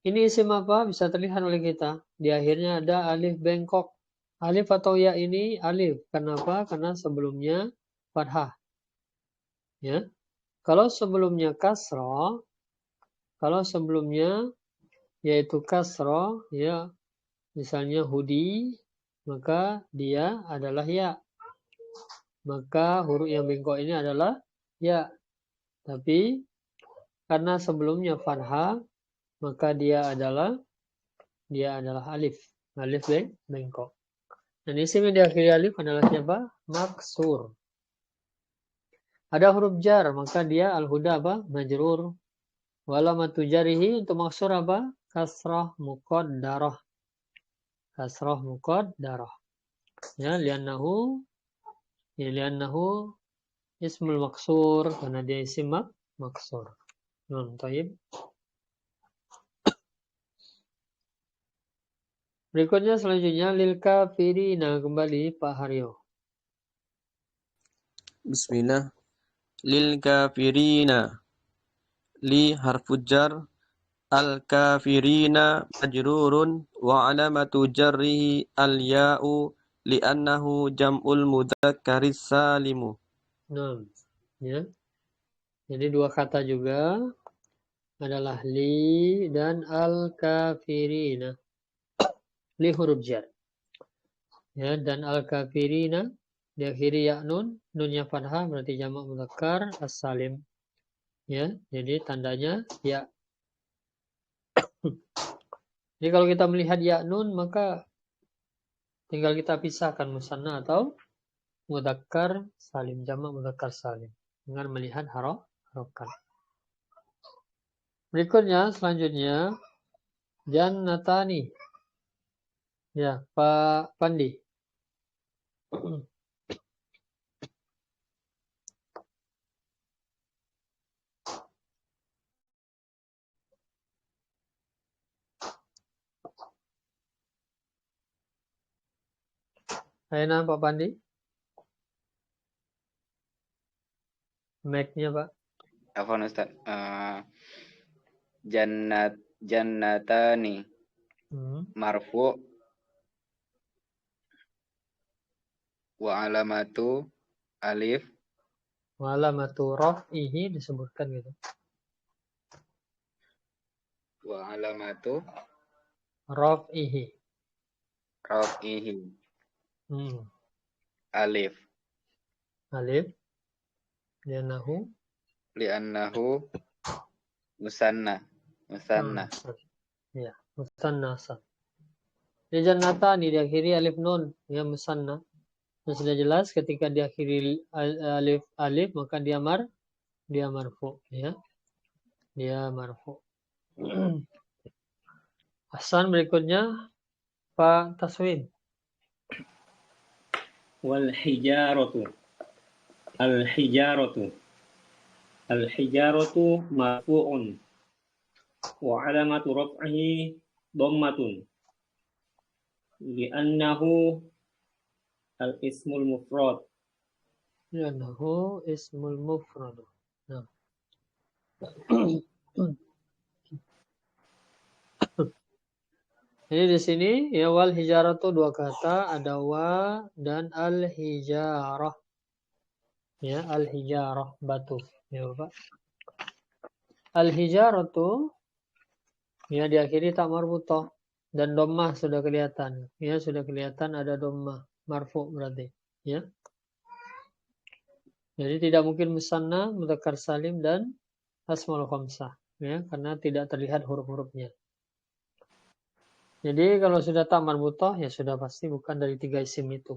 Ini isim apa? Bisa terlihat oleh kita. Di akhirnya ada alif bengkok. Alif atau ya ini alif. Kenapa? Karena sebelumnya fathah. Ya. Kalau sebelumnya kasrah, yaitu kasrah, ya, misalnya hudi, maka dia adalah ya. Maka huruf yang bengkok ini adalah ya. Tapi karena sebelumnya fathah, maka dia adalah alif. Alif bengkok. Dan isim yang diakhiri alif adalah siapa? Maksur. Ada huruf jar, maka dia al-huda majrur. Walamatu jarihi untuk maksur kasrah muqaddarah. Kasrah muqaddarah. Ya, li'annahu ismul maksur, karena dia isim maksur. Taib. Berikutnya selanjutnya lil kafirina, kembali Pak Haryo. Bismillah. Lil kafirina. Li harfu jar. Al kafirina majrurun wa alamatu jarrihi al ya'u li'annahu jam'ul mudzakkaris salimu. Nah, ya. Jadi dua kata juga adalah li dan al kafirina. Li huruf jar. Ya, dan al kafirina diakhiri ya nunnya fathah berarti jamak mudzakkar as-salim. Ya, jadi tandanya ya. Jadi kalau kita melihat ya nun maka tinggal kita pisahkan musanna atau mudzakkar salim, jamak mudzakkar salim dengan melihat harokat. Berikutnya selanjutnya jannatani. Ya, Pak Pandi. Ayo Pak Pandi. Make-nya, Pak. Afwan Ustaz. Jannatani marfu wa alamatu alif Wa alamatu raf'ihi disebutkan gitu. wa alamatu Raf'ihi. rafihi Hmm. alif Alif. Li'annahu. li'annahu musanna. Ya, musanna asal. Di jannatani diakhiri alif nun, ya musanna. Nah, sudah jelas ketika diakhiri alif maka dia marfu, ya. Dia marfu. Hasan berikutnya Pak Taswin. Wal hijaratu. Al-hijaratu marfu'un wa alamatu raf'ihi dhammatun li'annahu al-ismul mufrad. Li'annahu ismul mufrad. Nah. Jadi di sini ya wal hijaratu dua kata, ada wa dan al hijarah. Ya, al hijarah batu. Ya, Bapak. Al hijaratu ya diakhiri tak marbutah dan dhammah sudah kelihatan. Ya, sudah kelihatan ada dhammah, marfu berarti, ya. Jadi tidak mungkin musanna, mudzakkar salim dan asmaul khamsah, ya, karena tidak terlihat huruf-hurufnya. Jadi kalau sudah tak marbutah ya sudah pasti bukan dari tiga isim itu.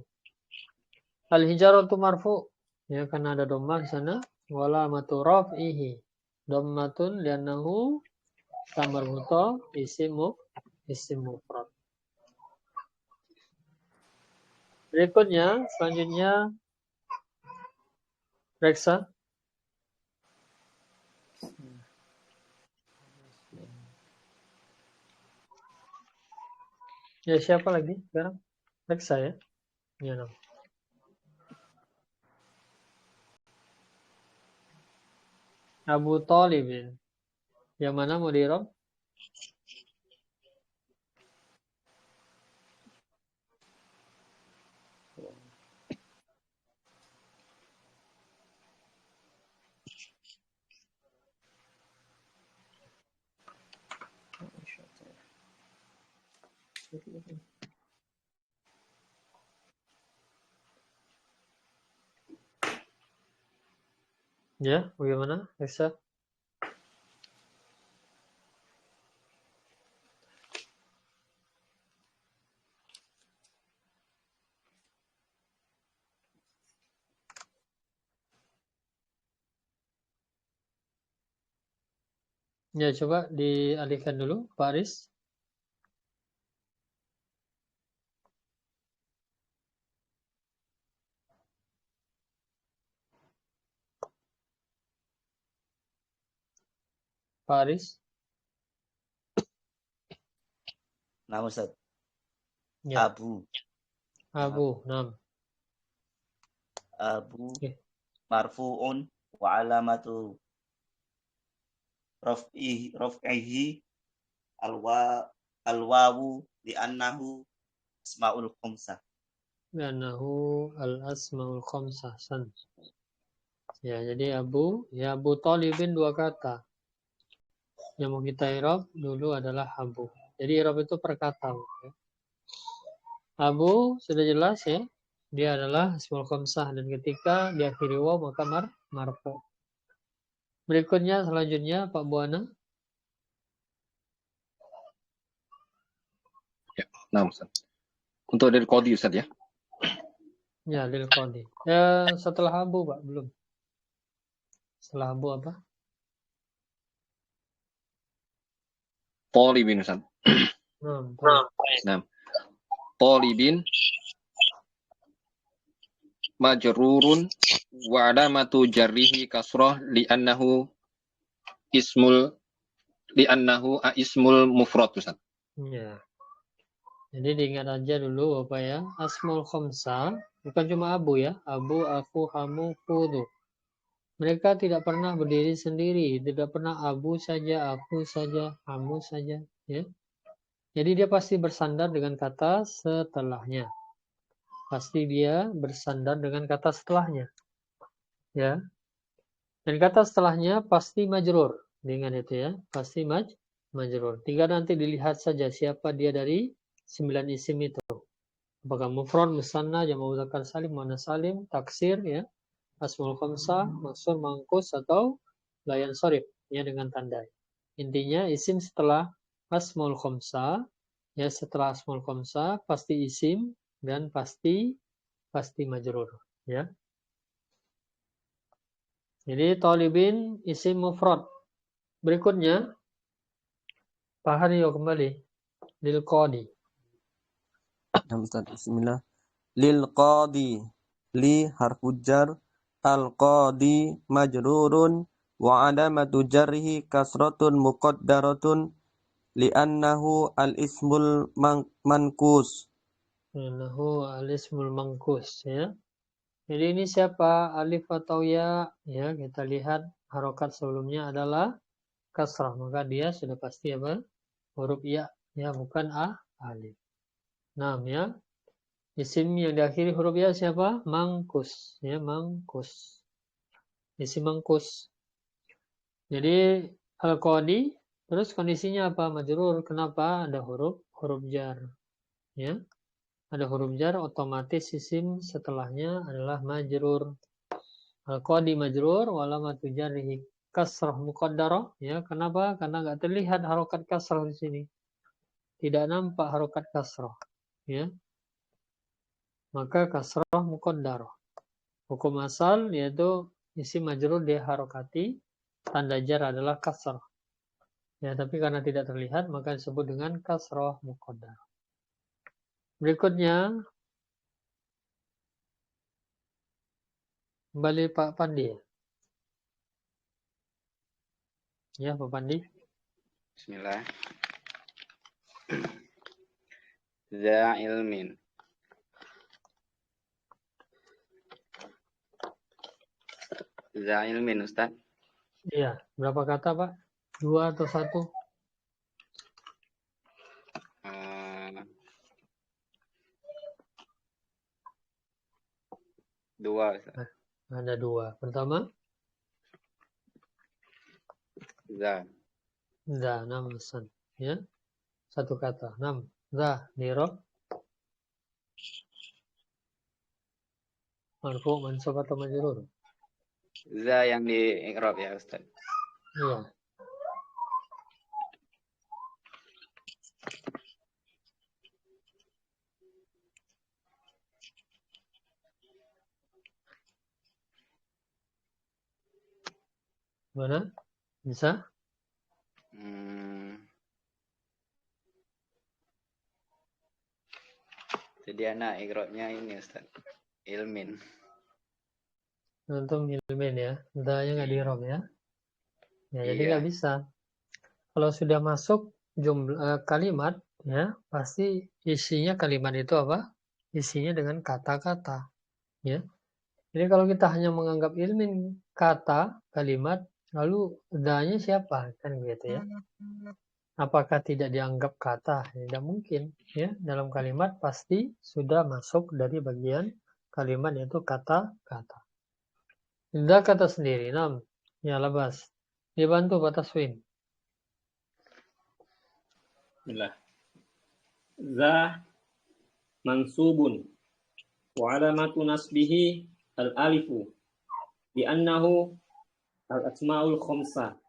Al-hijaratu marfu, ya, karena ada dhammah di sana. Wala matu raf'ihi dhammatun li'annahu tak marbutah isim mufrad. Berikutnya, selanjutnya Reksa. Ya, siapa lagi sekarang? Reksa, ya? Ya, no. Abu Thalibin. Yang mana mau di-i'rab? Ya, bagaimana, Reksa? Ya, coba dialihkan dulu, Pak Aris. Pak Aris. Nah, Ustaz. Ya. Abu Nam. Abu Oke. marfu'un wa alamatu raf'ihi alwawu li'annahu asmaul khamsah. Li'annahu al-asmaul khamsah. Ya, jadi Abu Thalibin dua kata. Yang mau kita i'rab dulu adalah Abu. Jadi i'rab itu per kata. Ya. Abu sudah jelas, ya. Dia adalah asmaul khamsah dan ketika diakhiri waw maka marfu. Berikutnya selanjutnya Pak Buana. Ya, nah Ustaz. Untuk dari Qadi Ustaz ya. Ya, lil Qadi. Ya, setelah Abu, Pak, belum. Setelah Abu apa? Talibin Ustaz. Nah, Talibin majrurun wa alamatu jarrihi kasrah li'annahu ismul mufrad Ustaz. Ya. Jadi diingat aja dulu Bapak ya. Asmaul khamsah bukan cuma Abu ya. Abu, aku, kamu, kudu. Mereka tidak pernah berdiri sendiri, tidak pernah abu saja, aku saja, kamu saja, ya. Jadi dia pasti bersandar dengan kata setelahnya. Pasti dia bersandar dengan kata setelahnya, ya. Dan kata setelahnya pasti majrur. Dengan itu ya, pasti majrur. Tinggal nanti dilihat saja siapa dia dari 9 isim itu. Apakah mufrad, musanna, jamak muzakkar salim, muannas salim, taksir, ya, asmaul khamsah, maksur, mangkus, atau layan sorif, ya, dengan tanda. Intinya isim setelah asmaul khamsah, ya, setelah asmaul khamsah pasti isim dan pasti majrur, ya. Jadi talibin isim mufrad. Berikutnya Pak Haryo kembali lil qadi. Bismillah. Lil qadi. Li harfu jar. Al qadi majrurun. Wa alamatu jarrihi kasratun muqaddaratun. Li'annahu al-ismul mankus. Li'annahu al-ismul mankus, ya. Jadi ini siapa? Alif atau ya? Ya, kita lihat harokat sebelumnya adalah kasrah. Maka dia sudah pasti apa? Huruf ya, ya, bukan alif. Nah, ya. Isim yang diakhiri huruf ya siapa? Mangkus, ya, mangkus. Isim mangkus. Jadi al-qadi, terus kondisinya apa? Majrur. Kenapa? Ada huruf jar, ya. Ada huruf jar, otomatis isim setelahnya adalah majrur. Al-qadi majrur walamatu jarrihi kasrah muqaddarah, ya. Kenapa? Karena nggak terlihat harokat kasrah di sini. Tidak nampak harokat kasrah, ya. Maka kasrah muqaddarah. Hukum asal yaitu isim majrur diharokati, tanda jar adalah kasrah. Ya, tapi karena tidak terlihat maka disebut dengan kasrah muqaddarah. Berikutnya kembali Pak Pandi. Ya, Pak Pandi. Bismillah. Za ilmin. Za ilmin, Ustaz. Iya, berapa kata Pak? 2 atau 1? Dua, Ustaz. Ada 2. Pertama, Za. za, namsan. Ya, 1 kata. 6. Za, nirob. Marfu, mansub atau majrur? Za yang di i'rab ya, Ustaz. Iya. Mana? Bisa? Jadi anak i'rabnya ini, Ustaz. Ilmin. Antum ilmin ya. Za-nya nggak di rob ya. Ya, jadi Iya. nggak bisa. Kalau sudah masuk jumlah kalimat, ya pasti isinya kalimat itu apa? Isinya dengan kata-kata, ya. Jadi kalau kita hanya menganggap ilmin kata kalimat, lalu danya siapa? Kan gitu ya. Apakah tidak dianggap kata? Tidak mungkin, ya. Dalam kalimat pasti sudah masuk dari bagian kalimat yaitu kata-kata. Tidak kata sendiri, nam. Ya, labas. Dibantu Pak Taswin. Bismillah. Za mansubun wa alamatu nasbihi al-alifu li'annahu al-asma'ul khamsah.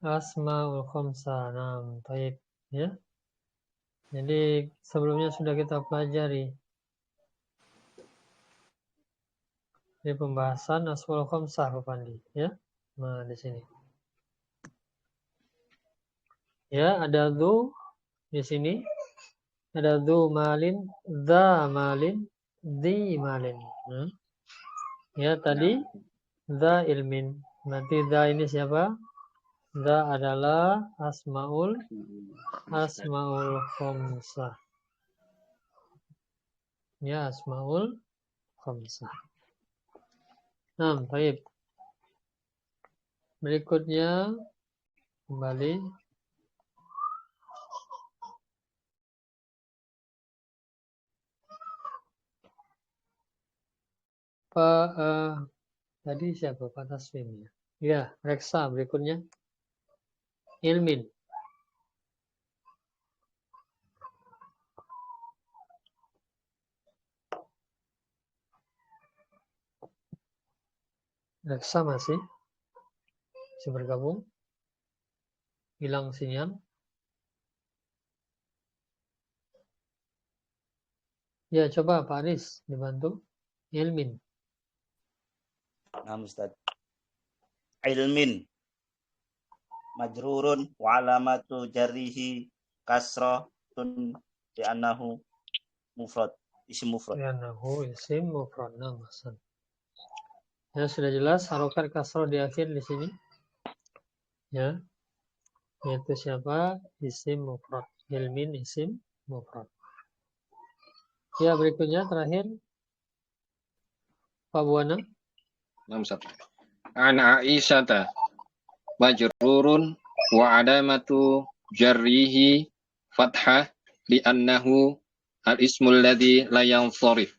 Asmaul khamsah. Nah, baik, ya. Jadi sebelumnya sudah kita pelajari di pembahasan asmaul khamsah, Pak Pandi, ya. Nah, di sini. Ya, ada dzu di sini. Ada dzu malin, dza malin, dzi malin. Ya, tadi dza ilmin. Nanti dza ini siapa? Dza adalah asmaul khamsah. Ya, asmaul khamsah. Nah, baik. Berikutnya kembali. Tadi siapa? Pak Taswim ya. Ya, reksa berikutnya. Ilmin. Reksa masih bergabung. Hilang sinyal. Ya, coba Pak Aris dibantu. Ilmin. Nah, Ustaz. Ilmin majrurun wa alamatu jarrihi kasratun li'annahu mufrad, isim mufrad. Li'annahu isim mufrad. Nah, masan. Ya, sudah jelas harokat kasrah di akhir di sini. Ya. Yaitu siapa? Isim mufrad. Ilmin isim mufrad. Ya, berikutnya terakhir Pak Buana. Nah, Ustaz. An Aisyata majrurun wa alamatu jarrihi fathah li'annahu al-ismul ladzi la yansharif.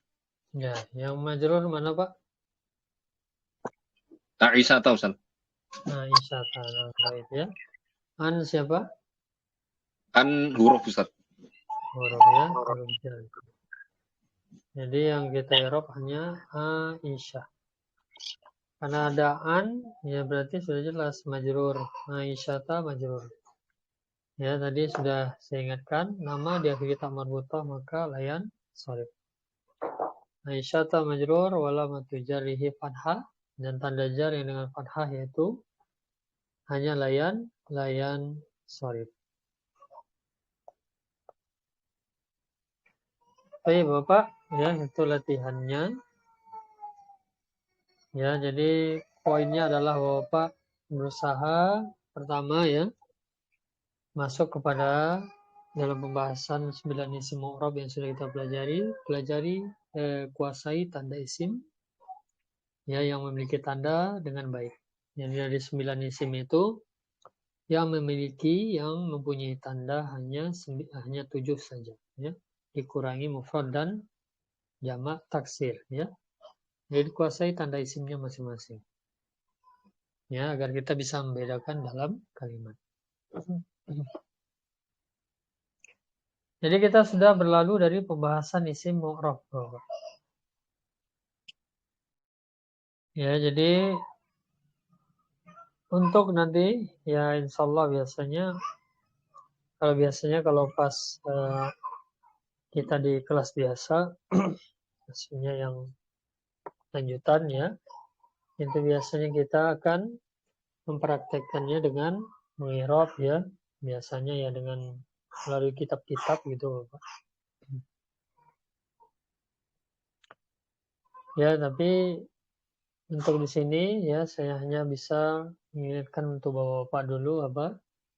Ya, yang majrur mana Pak? Aisyata, Ustaz. Nah, Isyata. Nah, baik ya. An siapa? An huruf, Ustaz. Huruf ya. Huruf jar. Jadi yang kita i'rab hanya Aisyah. Karena ada an, ya berarti sudah jelas majrur. Aisyata majrur. Ya, tadi sudah saya ingatkan, nama di akhir kitab marbutah maka layan sharif. Aisyata majrur wala matujarihi fathah, dan tanda jar yang dengan fathah yaitu hanya layan sharif. Baik Bapak, ya itu latihannya. Ya, jadi poinnya adalah Bapak berusaha pertama ya masuk kepada dalam pembahasan 9 isim mu'rab yang sudah kita pelajari, kuasai tanda isim ya yang memiliki tanda dengan baik. Jadi dari 9 isim itu yang mempunyai tanda hanya 7 saja ya. Dikurangi mufrad dan jamak taksir ya. Jadi kuasai tanda isimnya masing-masing. Ya, agar kita bisa membedakan dalam kalimat. Jadi kita sudah berlalu dari pembahasan isim mu'rab. Ya, jadi untuk nanti ya insyaallah kalau pas kita di kelas biasa maksudnya yang lanjutan ya, itu biasanya kita akan mempraktekkannya dengan mengi'rab ya, biasanya ya dengan melalui kitab-kitab gitu Pak. Ya, tapi untuk di sini ya saya hanya bisa mengingatkan untuk Bapak dulu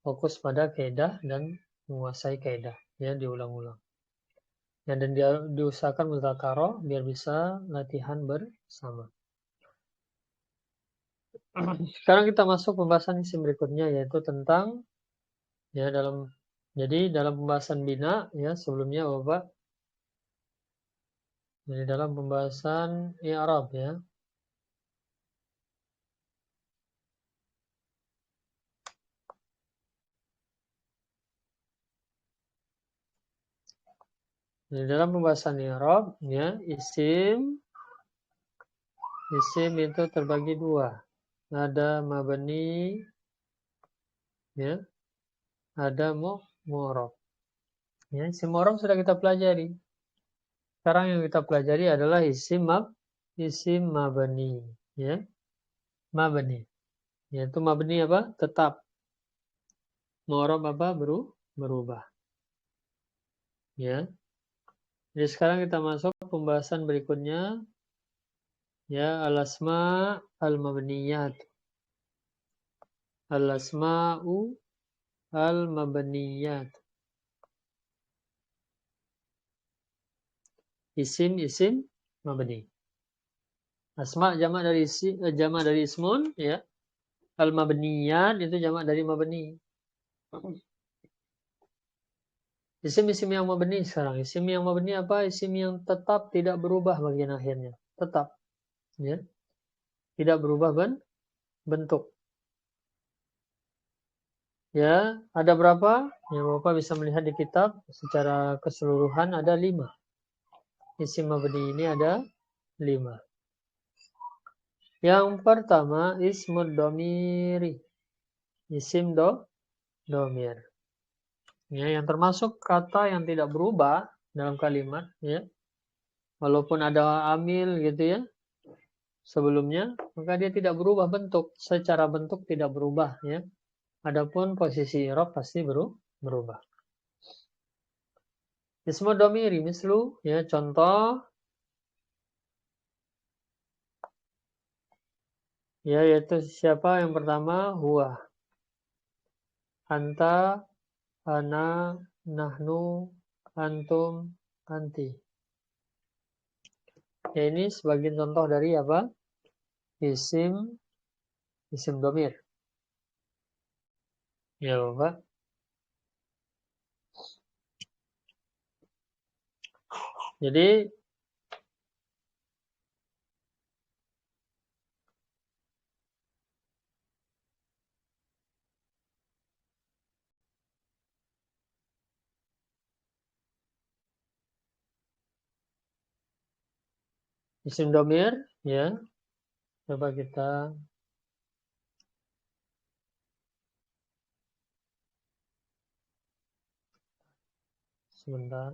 fokus pada kaidah dan menguasai kaidah ya, diulang-ulang. Ya, dan diusahakan mudzakarah biar bisa latihan bersama. Sekarang kita masuk pembahasan isim berikutnya yaitu tentang ya dalam pembahasan bina ya sebelumnya Bapak. Jadi dalam pembahasan i'rab ya. Jadi dalam pembahasan i'rab ya isim itu terbagi dua. Ada mabni ya. Ada mu'rab. Ya, isim mu'rab sudah kita pelajari. Sekarang yang kita pelajari adalah isim mabni ya. Mabni. Yaitu mabni apa? Tetap. Mu'rab apa? Berubah. Ya. Jadi sekarang kita masuk pembahasan berikutnya ya al-asma al-mabniyat. Al-asma'u al-mabniyat. Isim mabni. Asma jamak dari ismun ya. Al-mabniyat itu jamak dari mabni. Isim-isim yang mabni sekarang. Isim yang mabni apa? Isim yang tetap tidak berubah bagian akhirnya. Tetap. Ya. Tidak berubah bentuk. Ya, ada berapa? Ya, Bapak bisa melihat di kitab. Secara keseluruhan ada 5. Isim mabni ini ada 5. Yang pertama, ismud domiri. Isim domir. Ya, yang termasuk kata yang tidak berubah dalam kalimat, ya. Walaupun ada amil gitu ya sebelumnya, maka dia tidak berubah bentuk. Secara bentuk tidak berubah ya. Adapun posisi i'rab pasti berubah. Ismu domiri mislu ya, contoh ya, yaitu siapa yang pertama? Huwa, anta, ana, nahnu, antum, anti. Ya, ini sebagian contoh dari apa? Isim domir. Ya, Bapak. Jadi isim domir ya, coba kita sebentar.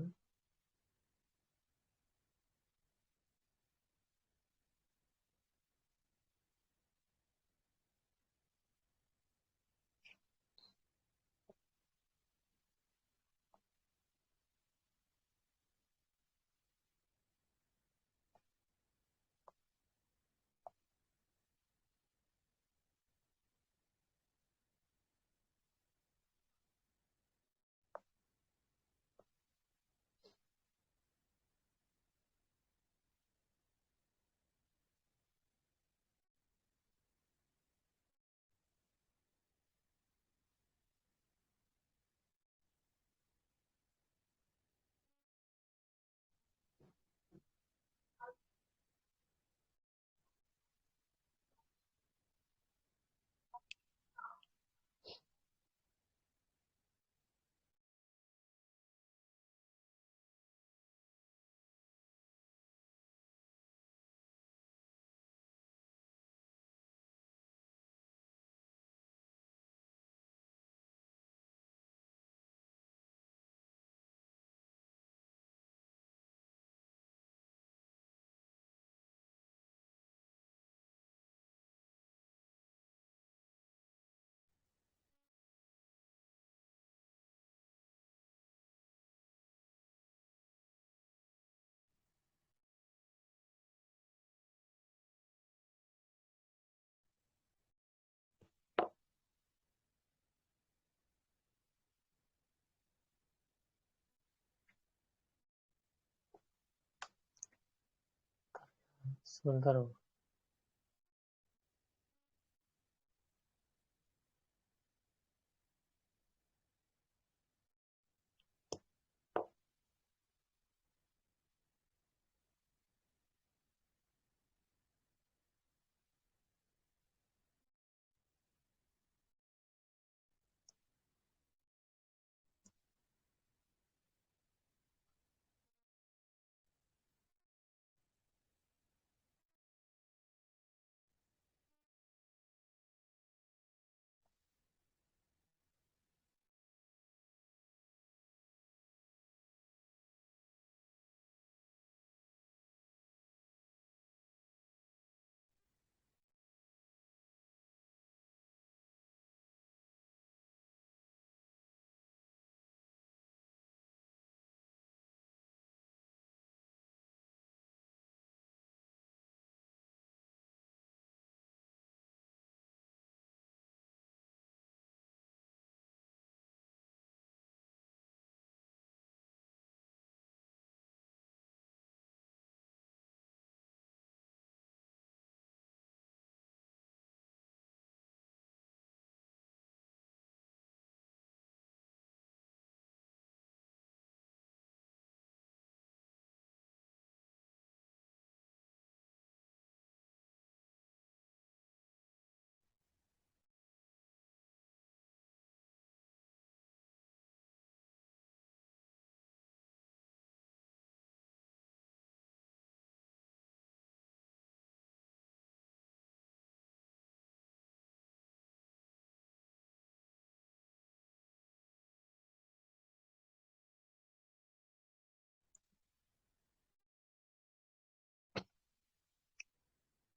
Sebentar.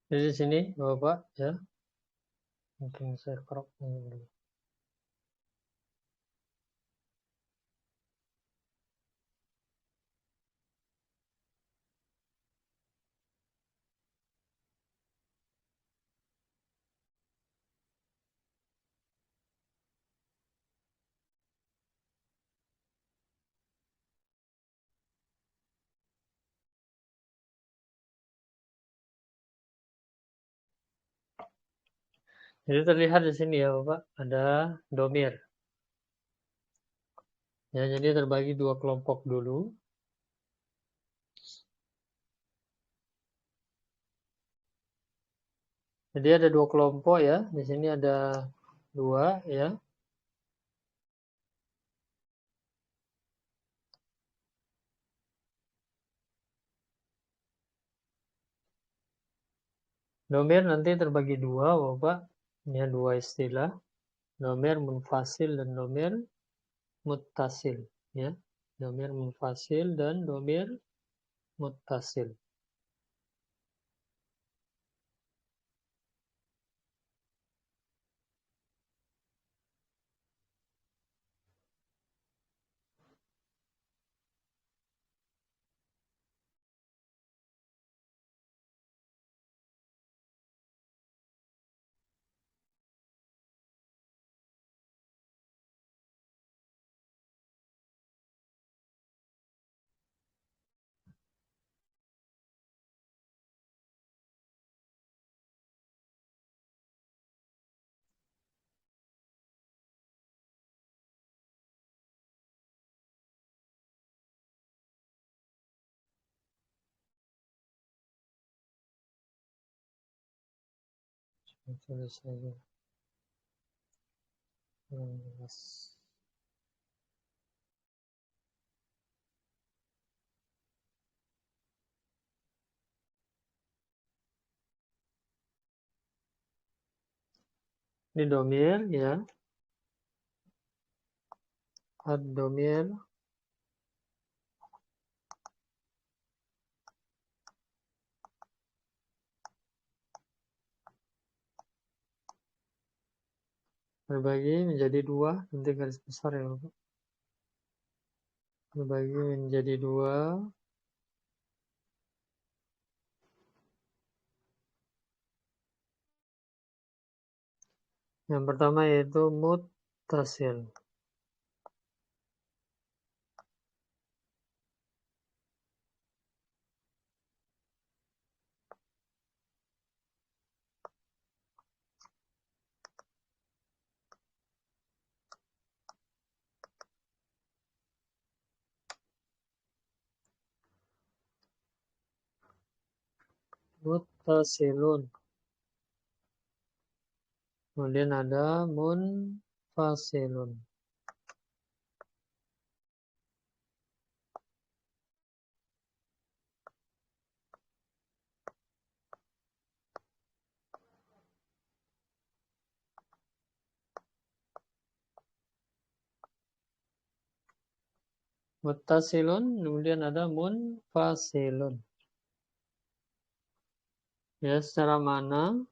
Jadi di sini Bapak ya. Mungkin saya crop ini dulu. Jadi terlihat di sini ya Bapak, ada domir. Ya, jadi terbagi dua kelompok dulu. Jadi ada dua kelompok ya. Di sini ada dua ya. Domir nanti terbagi dua Bapak. Ini dua istilah. Domir munfasil dan domir muttasil ya. Domir munfasil dan domir muttasil. Tulis saja. Ini domir ya. Ad-domir terbagi menjadi dua, nanti garis besar ya Bapak. Terbagi menjadi dua. Yang pertama yaitu muttasil. Muttasilun. Kemudian ada munfasilun. Muttasilun, kemudian ada munfasilun. Ya, secara mana?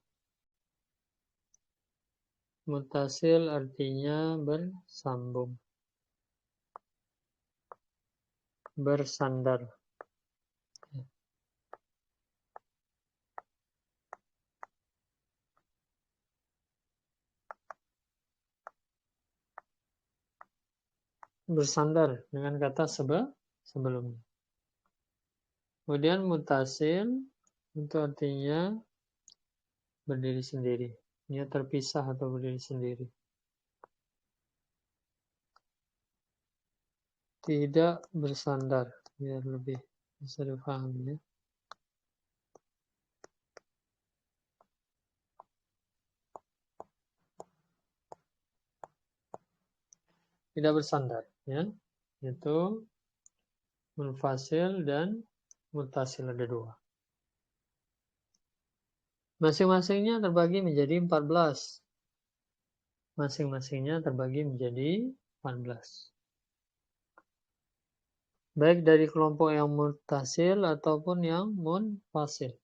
Muttasil artinya bersambung. Bersandar. Bersandar dengan kata sebelumnya. Kemudian mutasil itu artinya berdiri sendiri. Dia terpisah atau berdiri sendiri. Tidak bersandar, biar lebih bisa dipahami ya. Tidak bersandar ya. Itu munfasil dan mutasil, ada dua. Masing-masingnya terbagi menjadi 14. Masing-masingnya terbagi menjadi 14. Baik dari kelompok yang mutasil ataupun yang munfasil.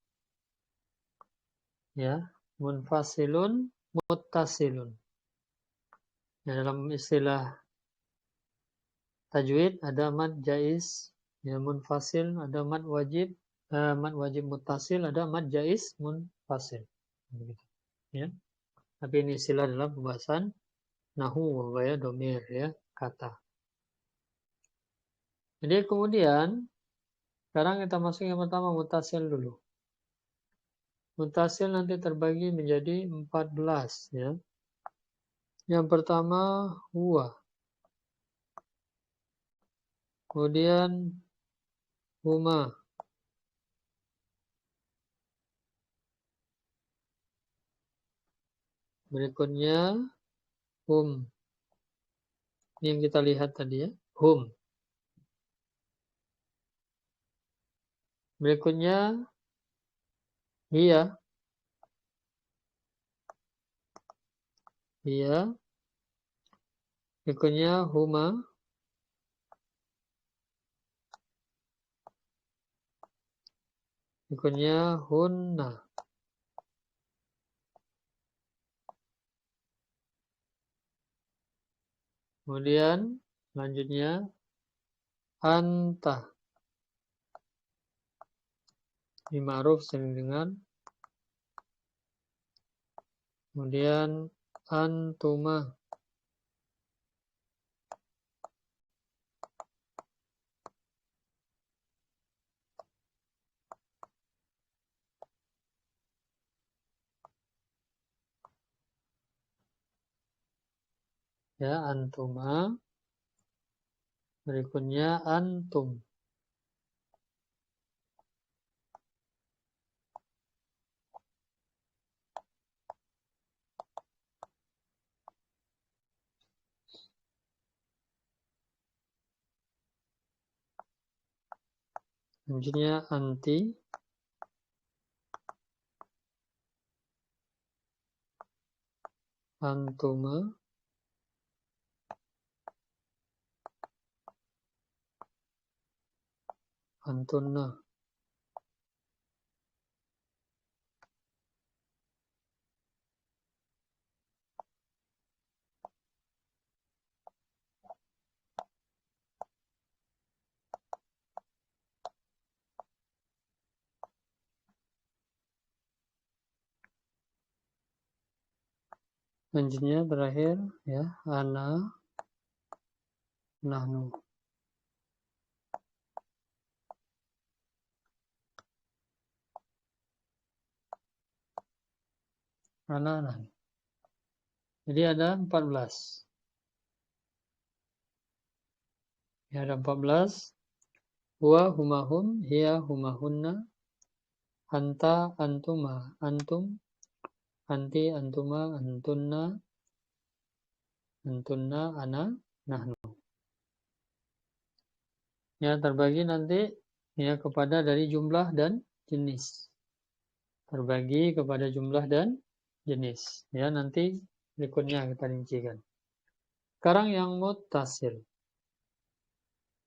ya, munfasilun, muttasilun. Ya, dalam istilah tajwid ada mad jaiz, ya munfasil, ada mad wajib muttasil, ada mad jaiz munfasil. Begitu. Ya. Tapi ini istilah dalam pembahasan nahu ya domir ya kata. Jadi kemudian sekarang kita masuk yang pertama mutasil dulu. Mutasil nanti terbagi menjadi 14 ya. Yang pertama huwa. Kemudian huma. Berikutnya hum. Ini yang kita lihat tadi ya, hum. Berikutnya hiya. Hiya. Berikutnya huma. Berikutnya hunna. Kemudian selanjutnya anta. Ini ma'ruf sering dengan. Kemudian antuma. Ya, antuma. Berikutnya antum. Selanjutnya anti. Antuma. Antunna. Selanjutnya terakhir ya ana, nahnu. Ana, nahnu. Jadi ada 14. Ya, ada 14. Huwa, humahum, hiya, humahunna, anta, antuma, antum, anti, antuma, antunna, antunna, ana, nahnu. Ya, terbagi nanti ya kepada dari jumlah dan jenis. Terbagi kepada jumlah dan jenis. Ya, nanti berikutnya kita rincikan. Sekarang yang muttasil.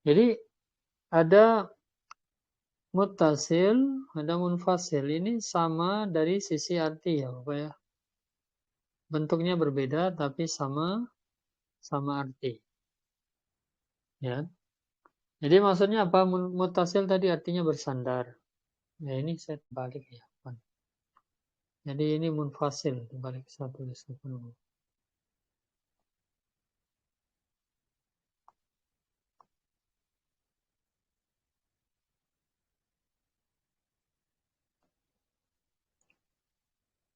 Jadi ada muttasil, ada munfasil. Ini sama dari sisi arti ya, Bapak ya. Bentuknya berbeda tapi sama arti. Ya. Jadi maksudnya apa? Muttasil tadi artinya bersandar. Ya, ini saya balik ya. Jadi ini munfasil, balik satu dulu.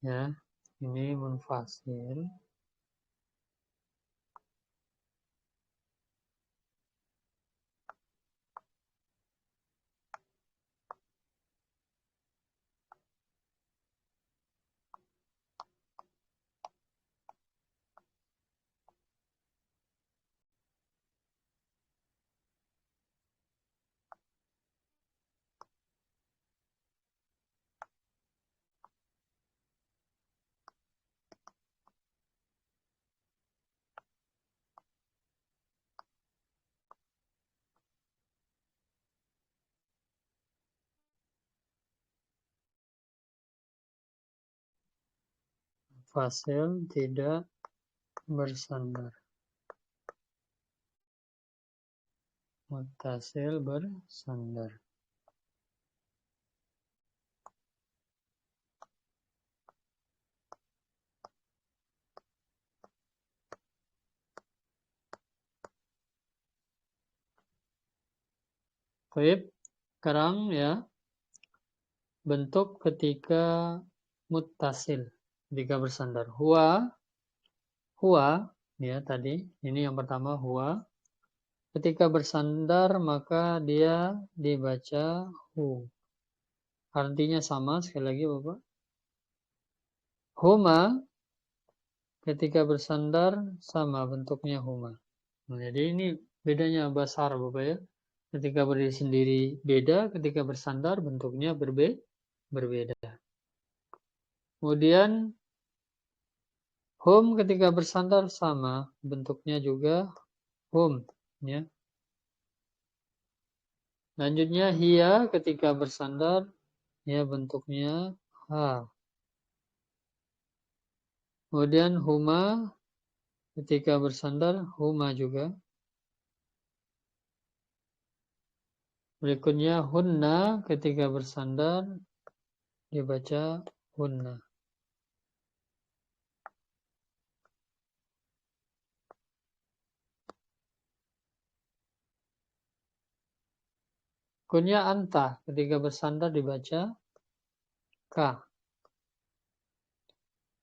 Ya, ini munfasil. Munfasil tidak bersandar. Muttasil bersandar. Baik, sekarang ya bentuk ketika muttasil, ketika bersandar. Huwa ya tadi, ini yang pertama huwa. Ketika bersandar maka dia dibaca hu. Artinya sama, sekali lagi Bapak. Huma ketika bersandar sama bentuknya huma. Nah, jadi ini bedanya bahasa Arab Bapak ya. Ketika berdiri sendiri beda, ketika bersandar bentuknya berbeda. Kemudian hum ketika bersandar sama, bentuknya juga hum ya. Lanjutnya hiya ketika bersandar ya bentuknya ha. Kemudian huma ketika bersandar huma juga. Berikutnya hunna ketika bersandar dibaca hunna. Berikutnya anta ketika bersandar dibaca ka.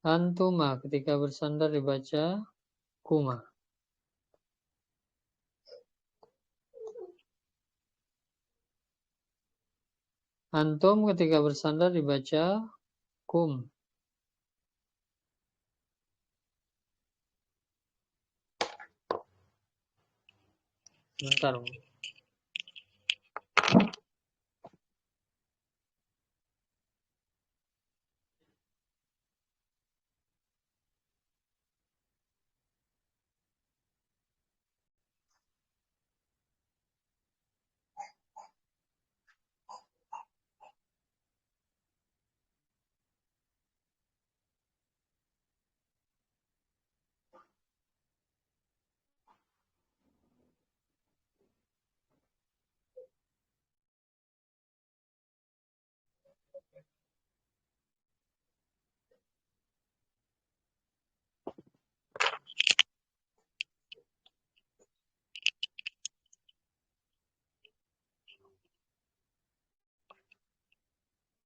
Antuma ketika bersandar dibaca kuma. Antum ketika bersandar dibaca kum. Bentar.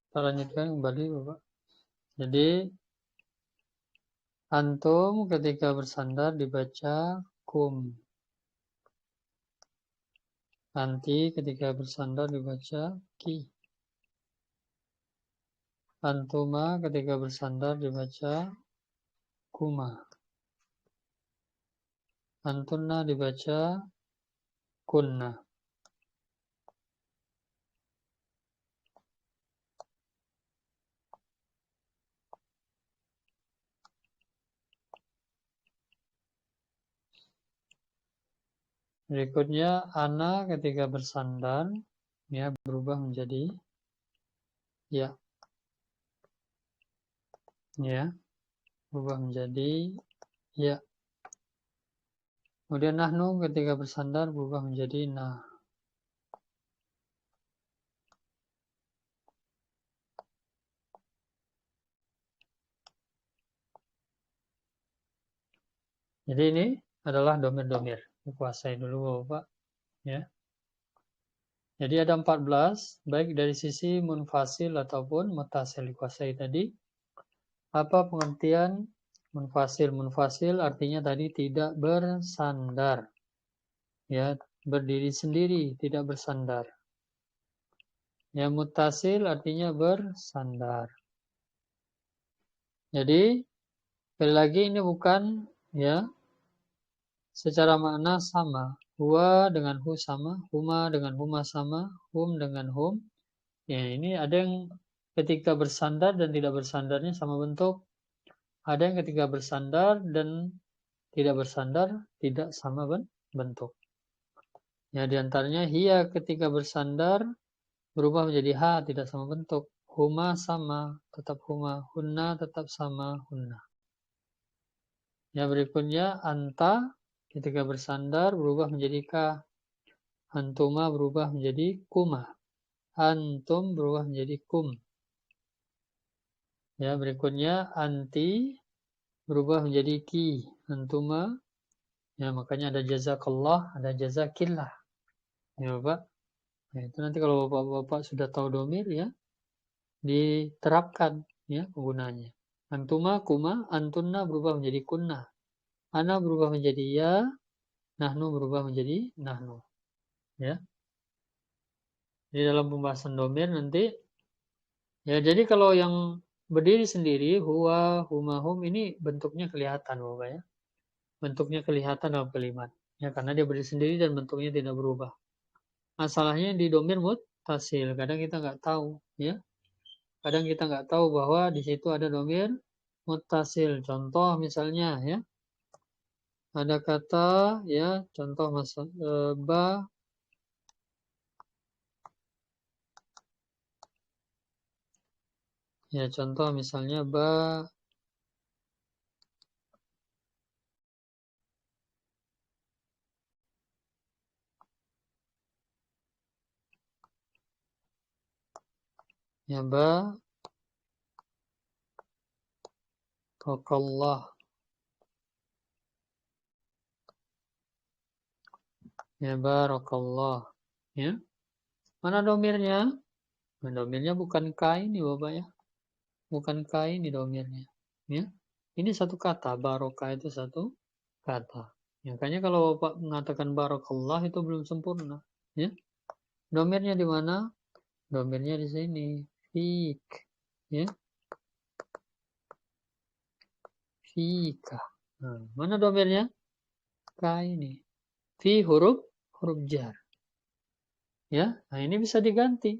Kita lanjutkan kembali Bapak. Jadi antum ketika bersandar dibaca kum. Anti ketika bersandar dibaca ki. Antuma ketika bersandar dibaca kuma. Antunna dibaca kunna. Berikutnya ana ketika bersandar ya berubah menjadi ya. Ya. Berubah menjadi ya. Kemudian nahnu ketika bersandar berubah menjadi nah. Jadi ini adalah domir-domir. Kuasai dulu Bapak. Ya. Jadi ada 14, baik dari sisi munfasil ataupun muttasil dikuasai tadi. Apa pengertian munfasil? Munfasil artinya tadi tidak bersandar. Ya, berdiri sendiri, tidak bersandar. Ya, muttasil artinya bersandar. Jadi, sekali lagi ini bukan ya secara makna sama. Huwa dengan hu sama, huma dengan huma sama, hum dengan hum. Ya, ini ada yang ketika bersandar dan tidak bersandarnya sama bentuk. Ada yang ketika bersandar dan tidak bersandar tidak sama bentuk. Ya, diantaranya hiya ketika bersandar berubah menjadi ha, tidak sama bentuk. Huma sama, tetap huma. Hunna tetap sama, hunna. Ya, berikutnya anta ketika bersandar berubah menjadi ka. Antuma berubah menjadi kuma. Antum berubah menjadi kum. Ya, berikutnya anti berubah menjadi ki. Antuma, ya makanya ada jazakallah, ada jazakillah. Ya, Bapak. Nah, itu nanti kalau Bapak-bapak sudah tahu domir ya, diterapkan ya penggunaannya. Antuma, kuma, antunna berubah menjadi kunna. Ana berubah menjadi ya, nahnu berubah menjadi nahnu. Ya. Di dalam pembahasan domir nanti, ya jadi kalau yang berdiri sendiri, huwa, huma, hum, ini bentuknya kelihatan Bapak ya. Bentuknya kelihatan dalam kalimat. Ya, karena dia berdiri sendiri dan bentuknya tidak berubah. Masalahnya di domir muttasil, kadang kita nggak tahu ya. Kadang kita nggak tahu bahwa di situ ada domir muttasil. Contoh misalnya ya, ada kata ya, contoh ba, ya contoh misalnya ba, ya ba, rokallah, ya barakallah, ya. Mana domirnya? Nah, domirnya bukan ka ini Bapak ya. Bukan ka ini domirnya. Ya. Ini satu kata, barokah itu satu kata. Makanya kalau Bapak mengatakan barakallah itu belum sempurna. Ya. Domirnya di mana? Domirnya di sini. Fik. Ya. Fika. Nah, mana domirnya? Ka ini. Fi huruf jar. Ya. Nah, ini bisa diganti.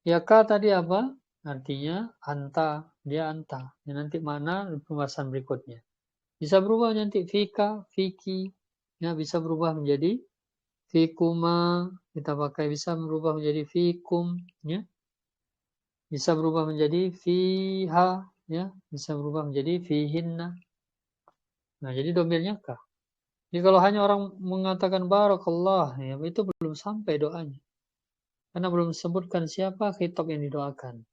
Ya ka tadi apa? Artinya anta, dia anta. Ya, nanti mana pembahasan berikutnya. Bisa berubah nanti fika, fiki. Ya, bisa berubah menjadi fikuma. Kita pakai bisa berubah menjadi fikum. Ya. Bisa berubah menjadi fiha. Ya. Bisa berubah menjadi fihinna. Nah, jadi domirnya ka. Jadi kalau hanya orang mengatakan barakallah, ya, itu belum sampai doanya. Karena belum disebutkan siapa khitab yang didoakan.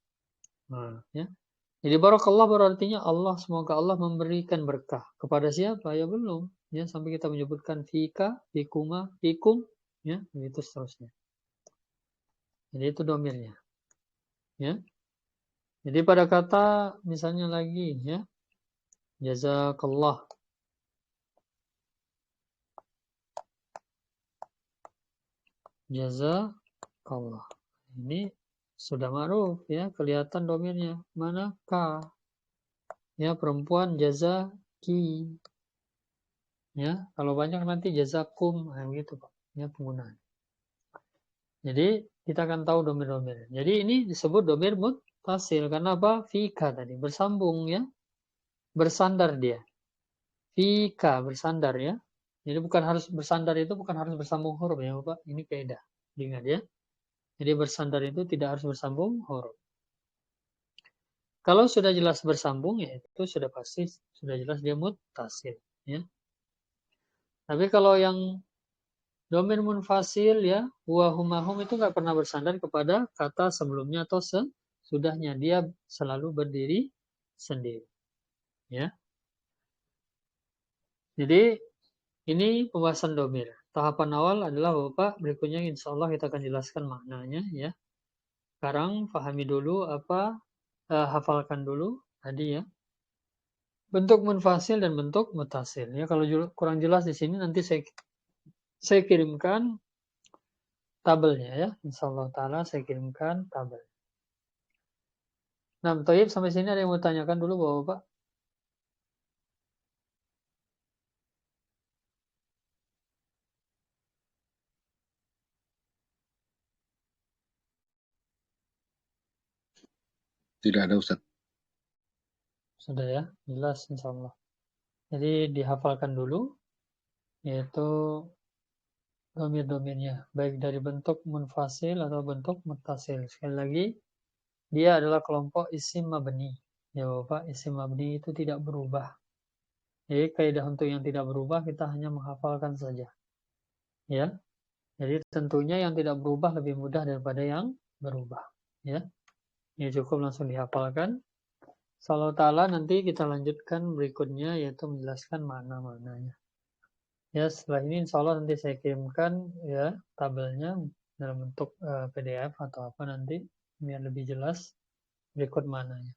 Nah, ya. Jadi barakallah berartinya Allah, semoga Allah memberikan berkah. Kepada siapa? Ya belum. Ya, sampai kita menyebutkan fika, fikuma, fikum, ya, begitu seterusnya. Jadi itu domirnya. Ya. Jadi pada kata misalnya lagi ya, jazakallah. Jazakallah. Ini sudah ma'ruf ya, kelihatan domirnya. Mana ka? Ya, perempuan jazaki. Ya, kalau banyak nanti jazakum, nah, gitu Pak. Ya, penggunaan. Jadi kita akan tahu domir-domir. Jadi ini disebut domir muttasil karena apa? Fika tadi bersambung ya, bersandar dia. Fika bersandar ya. Jadi bukan harus bersandar itu bukan harus bersambung huruf ya Bapak. Ini kaidah. Ingat ya. Jadi bersandar itu tidak harus bersambung huruf. Kalau sudah jelas bersambung ya itu sudah pasti sudah jelas dia muttasil ya. Tapi kalau yang domir munfasil ya, huwa huma hum itu nggak pernah bersandar kepada kata sebelumnya atau sudahnya. Dia selalu berdiri sendiri. Ya. Jadi ini pembahasan domir. Tahapan awal adalah Bapak, berikutnya insya Allah kita akan jelaskan maknanya ya. Sekarang pahami dulu apa, hafalkan dulu tadi ya. Bentuk munfasil dan bentuk mutasil. Ya, kalau kurang jelas di sini nanti saya kirimkan tabelnya ya. Insya Allah Ta'ala saya kirimkan tabel. Nah, Toyib sampai sini ada yang mau tanyakan dulu Bapak? Tidak ada Ustaz. Sudah ya, jelas insya Allah. Jadi dihafalkan dulu, yaitu domir-domirnya, baik dari bentuk munfasil atau bentuk muttasil. Sekali lagi, dia adalah kelompok isim mabni. Ya Bapak, isim mabni itu tidak berubah. Jadi kaidah untuk yang tidak berubah kita hanya menghafalkan saja. Ya. Jadi tentunya yang tidak berubah lebih mudah daripada yang berubah. Ya. Ini cukup langsung dihafalkan. Insyaallah ta'ala nanti kita lanjutkan berikutnya yaitu menjelaskan makna-maknanya. Ya, setelah ini insya Allah nanti saya kirimkan ya tabelnya dalam bentuk PDF atau apa nanti biar lebih jelas berikut mananya.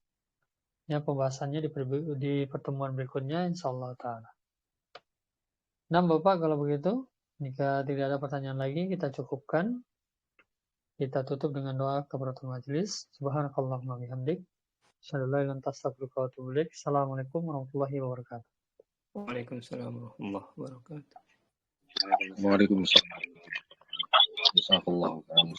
Ya, pembahasannya di pertemuan berikutnya insya Allah ta'ala. Nah Bapak, kalau begitu jika tidak ada pertanyaan lagi kita cukupkan. Kita tutup dengan doa kafaratul majelis. Subhanakallahumma bihamdik. Asyhadu an la ilaha illa anta astaghfiruka wa atubu ilaik. Assalamualaikum warahmatullahi wabarakatuh. Waalaikumsalam warahmatullahi wabarakatuh. Waalaikumsalam. Jazakallahu khairan.